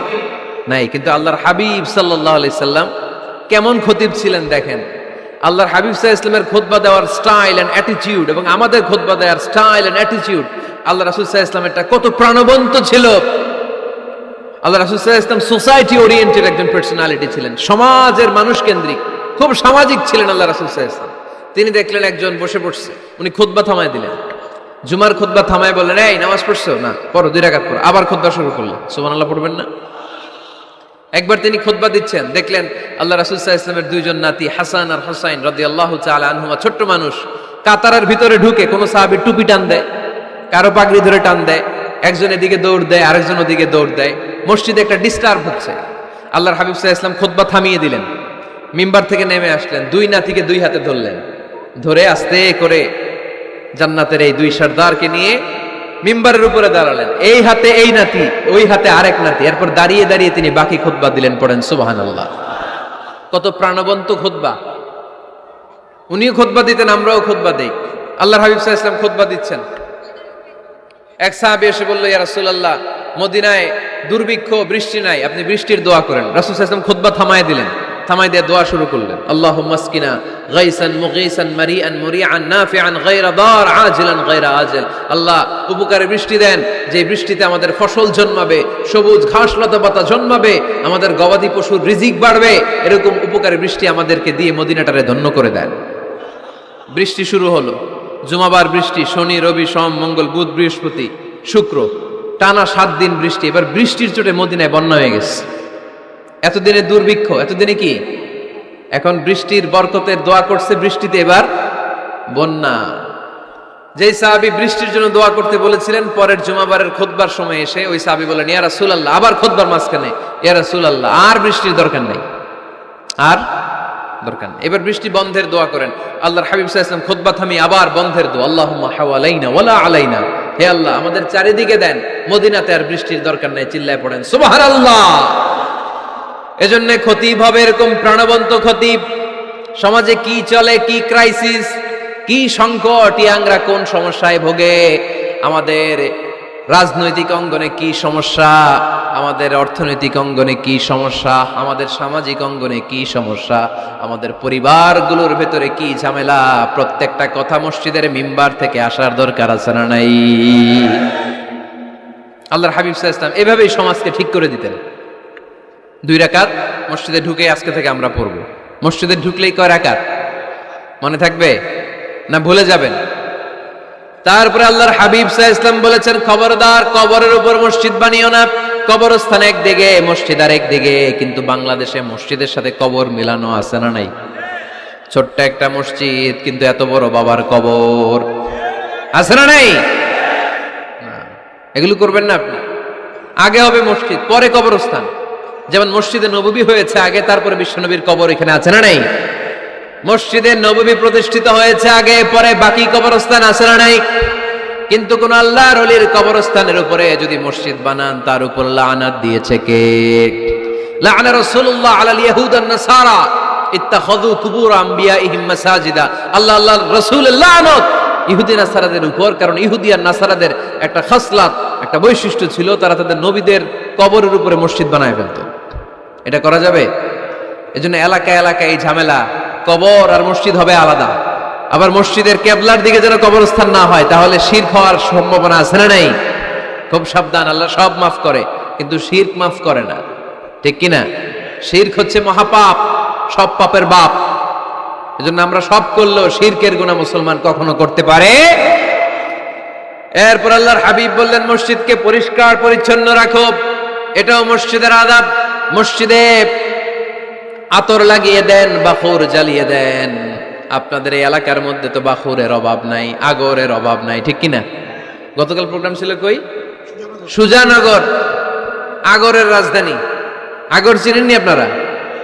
নাই। কিন্তু আল্লাহর হাবিব সাল্লাল্লাহু আলাইহি সাল্লাম কেমন খতিব ছিলেন দেখেন। আল্লাহর হাবিব সাল্লাল্লাহু আলাইহি সাল্লামের খুতবা দেওয়ার স্টাইল এন্ড অ্যাটিটিউড এবং আমাদের খুতবা দেওয়ার স্টাইল এন্ড অ্যাটিটিউড আল্লাহ রাসূল সাল্লাল্লাহু আলাইহি ওয়াসাল্লামেরটা কত প্রাণবন্ত ছিল। আল্লাহ রাসূল সাল্লাল্লাহু আলাইহি ওয়াসাল্লাম সোসাইটি ওরিয়েন্টেড একজন পার্সোনালিটি ছিলেন, সমাজের মানুষ কেন্দ্রিক, খুব সামাজিক ছিলেন আল্লাহ রাসূল সাল্লাল্লাহু আলাইহি ওয়াসাল্লাম। তিনি দেখলেন একজন বসে পড়ছে, উনি খুতবা থামায় দিলেন, জুমার খুতবা থামায় বললেন, এই নামাজ পড়ছো না, পড়ো 2 রাকাত পড়ো। আবার খুতবা শুরু করলেন, সুবহানাল্লাহ পড়বেন না? একবার তিনি খুতবা দিচ্ছেন, দেখলেন আল্লাহ রাসূল সাল্লাল্লাহু আলাইহি ওয়াসাল্লামের 2 জন নাতি হাসান আর হুসাইন রাদিয়াল্লাহু তাআলা আনহুমা, ছোট্ট মানুষ, কাতারের ভিতরে ঢুকে কোন সাহাবী টুপি টান দেয়, কারো পাগড়ি ধরে টান দেয়, একজন এদিকে দৌড় দেয়, আরেকজন ওদিকে দৌড় দেয়, মসজিদে একটা ডিস্টার্ব হচ্ছে। আল্লাহর হাবিব সাল্লাল্লাহু আলাইহি ওয়াসাল্লাম খুতবা থামিয়ে দিলেন, মিম্বার থেকে নেমে আসলেন, 2 নাতিকে 2 হাতে ধরলেন, ধরে আস্তে করে জান্নাতের এই 2 সর্দারকে নিয়ে মিম্বারের উপরে দাঁড়ালেন, এই হাতে এই নাতি, ওই হাতে আরেক নাতি। এরপর দাঁড়িয়ে দাঁড়িয়ে তিনি বাকি খুতবা দিলেন, পড়েন সুবহানাল্লাহ। কত প্রাণবন্ত খুতবা! উনিও খুতবা দিতেন, আমরাও খুতবা দেই। আল্লাহর হাবিব সাল্লাল্লাহু আলাইহি ওয়াসাল্লাম খুতবা দিচ্ছেন, এক সাহাবী এসে বলল, ইয়া রাসূলুল্লাহ, মদিনায় দুর্ভিক্ষ, বৃষ্টি নাই, আপনি বৃষ্টির দোয়া করেন। রাসূল সাল্লাল্লাহু আলাইহি ওয়াসাল্লাম খুতবা থামায় দিলেন, থামায় দিয়ে দোয়া শুরু করলেন, আল্লাহুম্মা আসকিনা গাইসান মুগীসান মারিআন মুরিআন নাফিআন গায়রা দার আজিলান গায়রা আজিল। আল্লাহ, উপকারে বৃষ্টি দেন, যে বৃষ্টিতে আমাদের ফসল জন্মাবে, সবুজ ঘাস লতা পাতা জন্মাবে, আমাদের গবাদি পশুর রিজিক বাড়বে, এরকম উপকারে বৃষ্টি আমাদেরকে দিয়ে মদিনাটারে ধন্য করে দেন। বৃষ্টি শুরু হলো, জুমাবার বৃষ্টি, শনি রবি সোম মঙ্গল বুধ বৃহস্পতি শুক্র, টানা 7 দিন বৃষ্টি। এবার বৃষ্টির চোটে মদিনায় বন্যা হয়ে গেছে। এতদিনে দুর্ভিক্ষ, এতদিনে কি, এখন বৃষ্টির বরকতের দোয়া করছে, বৃষ্টিতে এবার বন্যা। যেই সাহাবী বৃষ্টির জন্য দোয়া করতে বলেছিলেন, পরের জুমাবারের খুতবার সময় এসে ওই সাহাবী বলেন, ইয়া রাসূলুল্লাহ, আবার খুতবার মাঝখানে, ইয়া রাসূলুল্লাহ, আর বৃষ্টির দরকার নেই, আর দরকার নেই, এবার বৃষ্টি বন্ধের দোয়া করেন। আল্লাহর হাবিব সাল্লাল্লাহু আলাইহি ওয়াসাল্লাম খুতবা থামিয়ে আবার বন্ধের দোয়া, আল্লাহুম্মা হাওয়ালাইনা ওয়ালা আলাইনা, হে আল্লাহ আমাদের চারিদিকে দেন, মদিনাতে আর বৃষ্টির দরকার নেই। চিল্লায় পড়েন সুবহানাল্লাহ। এজন্য খতিব হবে এরকম প্রাণবন্ত খতিব। সমাজে কি চলে, কি ক্রাইসিস, কি সংকট, ইয়াংরা কোন সমস্যায় ভোগে, আমাদের রাজনৈতিক অঙ্গনে কি সমস্যা, আমাদের অর্থনৈতিক অঙ্গনে কি সমস্যা, আমাদের সামাজিক অঙ্গনে কি সমস্যা, আমাদের পরিবারগুলোর ভেতরে কি ঝামেলা, প্রত্যেকটা কথা মসজিদের মিম্বার থেকে আসার দরকার আছে না নাই? আল্লাহর হাবিব সাল্লাল্লাহু আলাইহি ওয়াসাল্লাম এভাবেই সমাজকে ঠিক করে দিতেন। 2 রাকাত মসজিদে ঢুকে আজকে থেকে আমরা পড়ব। মসজিদে ঢুকলেই কয় রাকাত মনে থাকবে না ভুলে যাবেন? তারপরে আল্লাহর হাবিব সাল্লাল্লাহু আলাইহি ওয়াসাল্লাম বলেছেন, খবরদার কবরের উপর মসজিদ বানিও না। কবরস্থান একদিকে, মসজিদ আর একদিকে, কিন্তু বাংলাদেশে মসজিদের সাথে কবর মিলানো আছে না নাই? ছোট্ট একটা মসজিদ, কিন্তু এত বড় বাবার কবর আছে না নাই? এগুলো করবেন না আপনি। আগে হবে মসজিদ, পরে কবরস্থান। যেমন মসজিদে নববী হয়েছে আগে, তারপরে বিশ্বনবীর কবর এখানে আছে না নাই? মসজিদে নববী প্রতিষ্ঠিত হয়েছে আগে, পরে বাকি কবরস্থান আছে না নাই? কিন্তু কোন আল্লাহর ওলির কবরস্থানের উপরে যদি মসজিদ বানান, তার উপর লানাত দিয়েছে কে? লাআনা রাসূলুল্লাহ আলাল ইয়াহুদ ওয়ান নাসারা ইত্তাখাযু কুবুর আমবিয়াইহিম মাসাজিদা। আল্লাহর রাসূলের লানত ইহুদি নাসারাদের উপর, কারণ ইহুদি আর নাসারাদের একটা খাসলাত, একটা বৈশিষ্ট্য ছিল, তারা তাদের নবীদের কবরের উপরে মসজিদ বানায় ফেলতো। এটা করা যাবে? এজন্য এলাকায় এলাকায় এই ঝামেলা, কবর আর মসজিদ হবে আলাদা। আবার মসজিদের কেবলার দিকে যেন কবরস্থান না হয়, তাহলে শিরক হওয়ার সম্ভাবনা আছে না নাই? খুব সাবধান, আল্লাহ সব মাফ করে কিন্তু শিরক মাফ করে না, ঠিক কিনা? শিরক হচ্ছে মহাপাপ, সব পাপের বাপ। এজন্য আমরা সব করলেও শিরকের গুনাহ মুসলমান কখনো করতে পারে। এরপর আল্লাহর হাবিব বললেন, মসজিদকে পরিষ্কার পরিচ্ছন্ন রাখো, এটাও মসজিদের আদাব। মসজিদে আতর লাগিয়ে দেন, বাখুর জ্বালিয়ে দেন। আপনাদের এই এলাকার মধ্যে তো বাখুরের অভাব নাই, আগরের অভাব নাই, ঠিক কিনা? গতকাল প্রোগ্রাম ছিল কই? সুজানগর, আগরের রাজধানী। আগর চিনেননি আপনারা?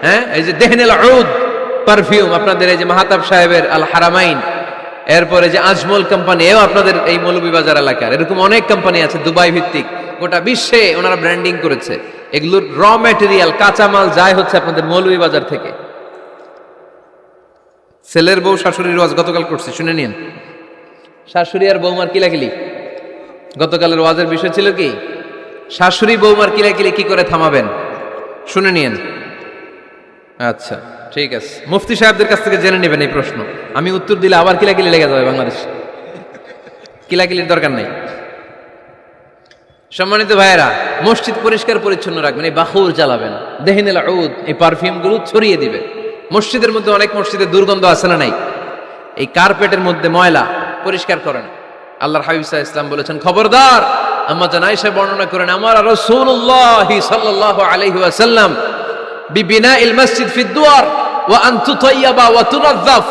হ্যাঁ, এই যে দেহনেল উদ পারফিউম, আপনাদের এই যে মাহাতাব সাহেবের আল হারামাইন, এরপরে যে আজমল কোম্পানি, এও আপনাদের এই মৌলভীবাজার এলাকার। এরকম অনেক কোম্পানি আছে দুবাই ভিত্তিক, গোটা বিশ্বে ওনারা ব্র্যান্ডিং করেছে। এগুলোর র ম্যাটেরিয়াল, কাঁচামাল যায় হচ্ছে আপনাদের মৌলভীবাজার থেকে। ছেলের বউ শাশুড়ির ওয়াজ গতকাল করছে, শুনে নিন। শাশুড়ি আর বৌমার কিলাকিলি, গতকালের ওয়াজের বিষয় ছিল কি? শাশুড়ি বৌমার কিলাকিলি কি করে থামাবেন, শুনে নিন। আচ্ছা ঠিক আছে, মুফতি সাহেবদের কাছ থেকে জেনে নেবেন এই প্রশ্ন। আমি উত্তর দিলে আবার কিলাকিলি লেগে যাবে বাংলাদেশ। কিলাকিলির দরকার নাই। সম্মানিত ভাইয়েরা, মসজিদ পরিষ্কার পরিচ্ছন্ন রাখবেন, এই বাখুর জ্বালাবেন, দেহিনেল উদ, এই পারফিউম গুলো ছড়িয়ে দিবেন। মসজিদের মধ্যে অনেক মসজিদে দুর্গন্ধ আছে না নাই? এই কার্পেটের মধ্যে ময়লা, পরিষ্কার করেন। আল্লাহর হাবিব সাল্লাল্লাহু আলাইহি ওয়াসাল্লাম বলেছেন, খবরদার, আম্মা জান আয়েশা বর্ণনা করেন, আমার রাসূলুল্লাহ সাল্লাল্লাহু আলাইহি ওয়াসাল্লাম বিবিনাইল মসজিদ ফিদ দুয়ার ওয়া আন তুতাইয়াবা ওয়া তুনাযাফ,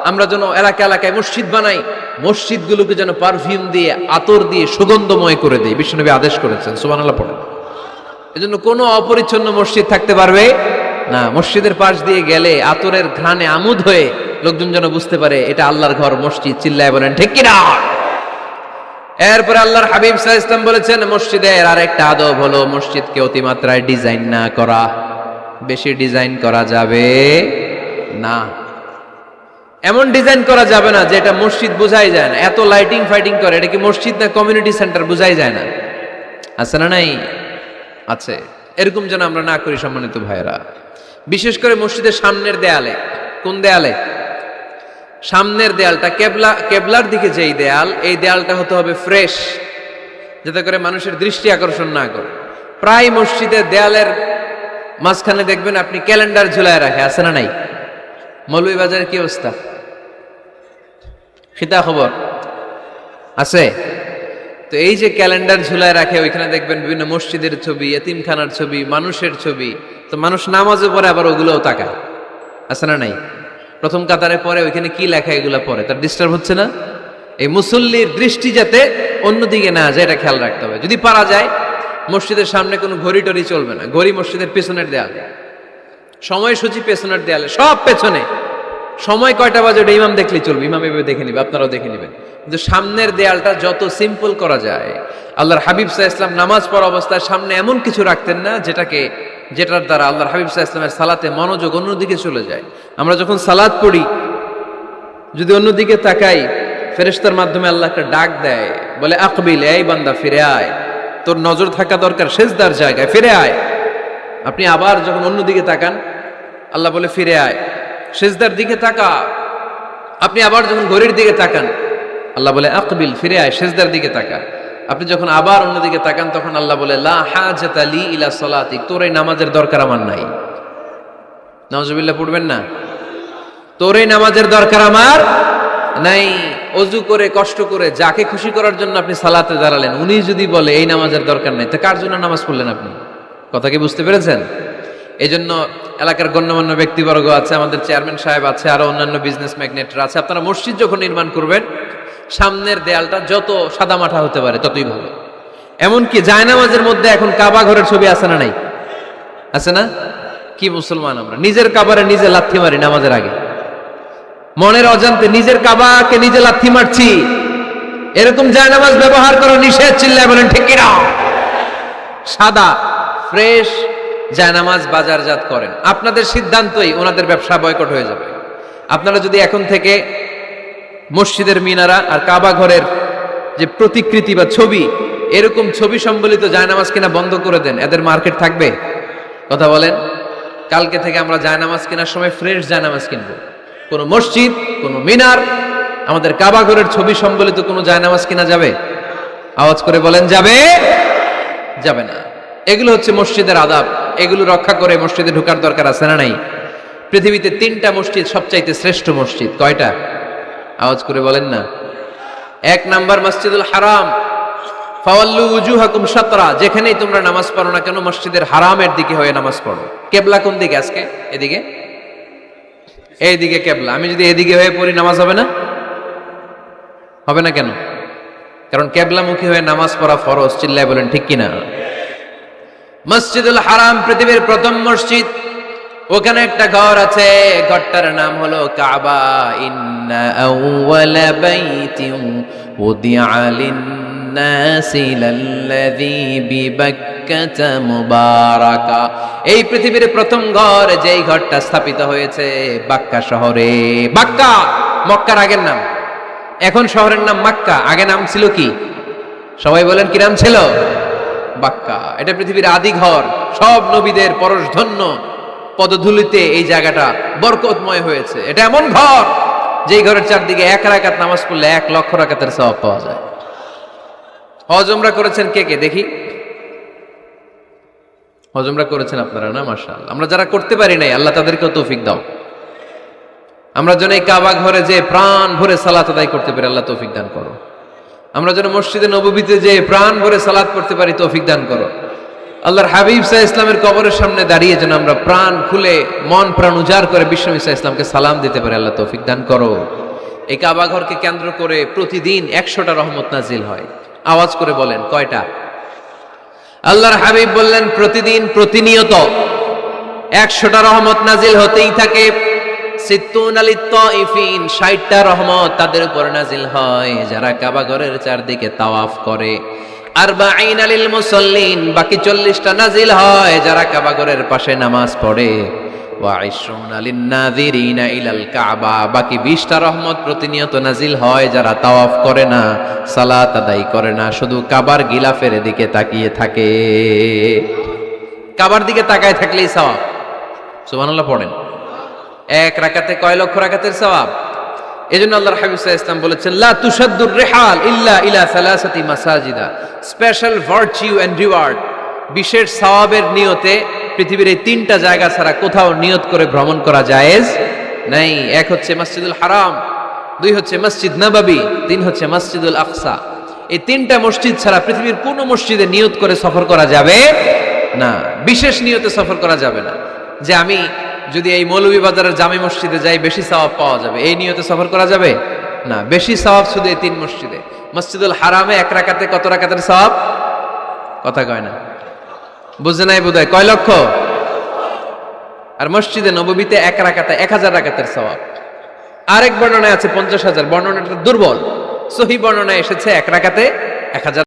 আমরা যেন এলাকা এলাকায় মসজিদ বানাই, মসজিদগুলোকে যেন পারফিউম দিয়ে, আতর দিয়ে সুগন্ধময় করে দেয়। বিশ্বনবী আদেশ করেছেন, সুবহানাল্লাহ পড়েন। এজন্য কোনো অপরিচ্ছন্ন মসজিদ থাকতে পারবে না। মসজিদের পাশ দিয়ে গেলে আতরের ঘ্রাণে আমোদ হয়ে লোকজন যেন বুঝতে পারে এটা আল্লাহর ঘর, মসজিদ। চিল্লায় বলেন ঠিক কিনা? এরপর আল্লাহর হাবিব সাল্লাল্লাহু আলাইহি ওয়াসাল্লাম বলেছেন, মসজিদের আরেকটা আদব হলো মসজিদকে অতিমাত্রায় ডিজাইন না করা। বেশি ডিজাইন করা যাবে না। এমন ডিজাইন করা যাবে না যে এটা মসজিদ বোঝাই যায় না। এত লাইটিং ফাইটিং করে, এটা কি মসজিদ না কমিউনিটি সেন্টার বোঝাই যায় না? আছে না নাই? আছে। এরকম যেন আমরা না করি সম্মানিত ভাইয়েরা। বিশেষ করে মসজিদের সামনের দেয়ালে। কোন দেয়ালে? সামনের দেয়ালটা, কেবলার দিকে যেই দেয়াল, এই দেয়ালটা হতে হবে ফ্রেশ, যাতে করে মানুষের দৃষ্টি আকর্ষণ না করে। প্রায় মসজিদের দেয়ালের মাঝখানে দেখবেন আপনি ক্যালেন্ডার ঝুলায় রাখে, আছে না নাই? মৌলভীবাজারের কি অবস্থা? খিতা খবর আছে? তো এই যে ক্যালেন্ডার ঝুলায় রাখে, ওইখানে দেখবেন বিভিন্ন মসজিদের ছবি, এতিমখানার ছবি, মানুষের ছবি। তো মানুষ নামাজে পড়ে আবার ওগুলোও তাকায়, আছে না নাই? প্রথম কাতারে পরে ওইখানে কি লেখা এগুলো পড়ে, তার ডিস্টার্ব হচ্ছে না? এই মুসল্লির দৃষ্টি যাতে অন্যদিকে না যায়, এটা খেয়াল রাখতে হবে। যদি পারা যায়, মসজিদের সামনে কোনো ঘড়ি টড়ি চলবে না। ঘড়ি মসজিদের পেছনের দেয়ালে, সময়সূচি পেছনের দেয়ালে, সব পেছনে। সময় কয়টা বাজে ওটা ইমাম দেখলেই চলবে, ইমাম এভাবে দেখে নিবে, আপনারাও দেখে নেবেন। কিন্তু সামনের দেয়ালটা যত সিম্পল করা যায়। আল্লাহর হাবিব সাল্লাল্লাহু আলাইহি ওয়াসাল্লাম নামাজ পড়া অবস্থায় সামনে এমন কিছু রাখতেন না যেটার দ্বারা আল্লাহর হাবিব সাল্লাল্লাহু আলাইহি ওয়াসাল্লামের সালাতে মনোযোগ অন্যদিকে চলে যায়। আমরা যখন সালাত পড়ি, যদি অন্যদিকে তাকাই, ফেরেশতার মাধ্যমে আল্লাহ একটা ডাক দেয়, বলে আকবিল, এই বান্দা ফিরে আয়, তোর নজর থাকা দরকার সিজদার জায়গায়, ফিরে আয়। আপনি আবার যখন অন্যদিকে তাকান, আল্লাহ বলে ফিরে আয়, সিজদার দিকে তাকা। আপনি আবার যখন ঘড়ির দিকে তাকান, আল্লাহ বলে আকবিল, ফিরে আয়, সিজদার দিকে তাকা। আপনি যখন আবার অন্যদিকে তাকান, তখন আল্লাহ বলে লা হাজাতা লি ইলা সালাতিক, তোর এই নামাজের দরকার আমার নাই। নাউজুবিল্লাহ পড়বেন না? তোর এই নামাজের দরকার আমার নাই। অজু করে কষ্ট করে যাকে খুশি করার জন্য আপনি সালাতে দাঁড়ালেন, উনি যদি বলে এই নামাজের দরকার নাই, তা কার জন্য নামাজ পড়লেন আপনি? কথা কি বুঝতে পেরেছেন? এই জন্য এলাকার গণ্যমান্য ব্যক্তিবর্গ আছে, আমাদের চেয়ারম্যান সাহেব আছে, আরো অন্যান্য বিজনেস ম্যাগনেটরা আছে। আপনারা মসজিদ যখন নির্মাণ করবেন, সামনের দেয়ালটা যত সাদামাটা হতে পারে ততই ভালো। এমনকি জায়নামাজের মধ্যে এখন কাবা ঘরের ছবি আছে না নাই? আছে না? কি মুসলমান আমরা! নিজের কাবারে নিজে লাথি মারি নামাজের আগে, মনের অজান্তে নিজের কাবাকে নিজে লাথি মারছি। এরকম জায়নামাজ ব্যবহার করা নিষেধ। চিল্লায় বলেন ঠিক কিনা? সাদা ফ্রেশ জায়নামাজ বাজারজাত করেন, আপনাদের সিদ্ধান্তই ওনাদের ব্যবসা বয়কট হয়ে যাবে। আপনারা যদি এখন থেকে মসজিদের মিনারা আর কাবা ঘরের যে প্রতিকৃতি বা ছবি, এরকম ছবি সম্বলিত জায়নামাজ কিনা বন্ধ করে দেন, এদের মার্কেট থাকবে? কথা বলেন। কালকে থেকে আমরা জায়নামাজ কেনার সময় ফ্রেশ জায়নামাজ কিনবো। কোন মসজিদ, কোন মিনার, আমাদের কাবা ঘরের ছবি সম্বলিত কোন জায়নামাজ কিনা যাবে? আওয়াজ করে বলেন, যাবে? যাবে না। এগুলো হচ্ছে মসজিদের আদাব। এগুলো রক্ষা করে মসজিদে ঢোকার দরকার আছে না নাই? পৃথিবীতে 3টা মসজিদ সবচাইতে শ্রেষ্ঠ মসজিদ। কয়টা? আওয়াজ করে বলেন না। 1 নাম্বার মসজিদুল হারাম, ফাওয়াল্লু উজুহাকুম শাতরা, যেখানেই তোমরা নামাজ পড়ো না কেন মসজিদের হারামের দিকে হয়ে নামাজ পড়ো। কেবলা কোন দিকে আজকে? এদিকে, এইদিকে কেবলা। আমি যদি এদিকে হয়ে পড়ি, নামাজ হবে না? হবে না কেন? কারণ কেবলামুখী হয়ে নামাজ পড়া ফরজ। চিল্লায় বলেন ঠিক কিনা? মসজিদুল হারাম পৃথিবীর প্রথম মসজিদ। ওখানে একটা ঘর আছে, ঘরটার নাম হলো কাবা। ইন্না আউওয়ালা বাইতিন উদিআ লিন-নাসি লাল্লাযী বিবাক্কাতা মুবারাকা। এই পৃথিবীর প্রথম ঘর, যেই ঘরটা স্থাপিত হয়েছে বাক্কা শহরে। বাক্কা মক্কার আগের নাম, এখন শহরের নাম মক্কা। আগে নাম ছিল কি? সবাই বলেন, কি নাম ছিল? বাক্কা। এটা পৃথিবীর আদি ঘর। সব নবীদের পরশধন্য পদধূলিতে এই জায়গাটা বরকতময় হয়েছে। এটা এমন ঘর, যেই ঘরের চারদিকে 1 রাকাত নামাজ পড়লে 1 লক্ষ রাকাতের সওয়াব পাওয়া যায়। হজ উমরা করেছেন কে কে দেখি? হজমরা করেছেন আপনারা না? মাশাআল্লাহ। আমরা যারা করতে পারি নাই, আল্লাহ তাদেরকেও তৌফিক দাও। আমরা যেন এই কাবা ঘরে যে প্রাণ ভরে সালাত আদায় করতে পারি, আল্লাহ তৌফিক দান করো। আমরা যেন মসজিদে নববীতে যে প্রাণ ভরে সালাত করতে পারি, তৌফিক দান করো। আল্লাহর হাবিব সাল্লাল্লাহু আলাইহি ইসলামের কবরের সামনে দাঁড়িয়ে যেন আমরা প্রাণ খুলে মন প্রাণ উজাড় করে বিশ্বনবী সাল্লাল্লাহু আলাইহি ইসলামকে সালাম দিতে পারি, আল্লাহ তৌফিক দান করো। এই কাবা ঘরকে কেন্দ্র করে প্রতিদিন 100টা রহমত নাজিল হয়। আওয়াজ করে বলেন কয়টা? আল্লাহর হাবিব বললেন প্রতিদিন প্রতিনিয়ত 100টা রহমত নাজিল হতেই থাকে। 60টা রহমত তাদের উপর নাজিল হয় যারা কাবা ঘরের চারদিকে তাওয়াফ করে। 40 লিল মুসাল্লিন, বাকি 40টা নাজিল হয় যারা কাবা ঘরের পাশে নামাজ পড়ে। ওয়া 20 লিন নাযিরিনা ইলাল কাবা, বাকি 20টা রহমত প্রতিনিয়ত নাজিল হয় যারা তাওয়াফ করে না, সালাত আদায় করে না, শুধু কাবার গিলাফের দিকে তাকিয়ে থাকে। কাবার দিকে তাকায় থাকলেই সওয়াব। সুবহানাল্লাহ পড়েন। এক রাকাতে কয় লক্ষ রাকাতের সওয়াব। এজন্য আল্লাহর হাবিব সাল্লাল্লাহু আলাইহি ওয়াসাল্লাম বলেছেন, লা তুশাদ্দুর রিহাল ইল্লা ইলা সালাসাতি মাসাজিদা, স্পেশাল ভার্চু এন্ড রিওয়ার্ড, বিশেষ সওয়াবের নিয়তে পৃথিবীর এই 3টা জায়গা ছাড়া কোথাও নিয়ত করে ভ্রমণ করা জায়েজ নাই। এক হচ্ছে মসজিদুল হারাম, 2 হচ্ছে মসজিদ নববী, 3 হচ্ছে মসজিদুল আকসা। এই 3টা মসজিদ ছাড়া পৃথিবীর কোনো মসজিদে নিয়ত করে সফর করা যাবে না, বিশেষ নিয়তে সফর করা যাবে না। যে আমি যদি এই মৌলভীবাজারের জামে মসজিদে যাই বেশি সওয়াব পাওয়া যাবে, এই নিয়তে সফর করা যাবে না। বেশি সওয়াব শুধু এই 3 মসজিদে। মসজিদুল হারামে 1 রাকাতে কত রাকাতের সওয়াব? কথা কয় না, বুঝে নাই বোধহয়। কয় লক্ষ? আর মসজিদে নববীতে 1 রাকাতে 1000 রাকাতের সওয়াব। আরেক বর্ণনায় আছে 50,000, বর্ণনাটা দুর্বল। সহিহ বর্ণনায় এসেছে 1 রাকাতে 1000।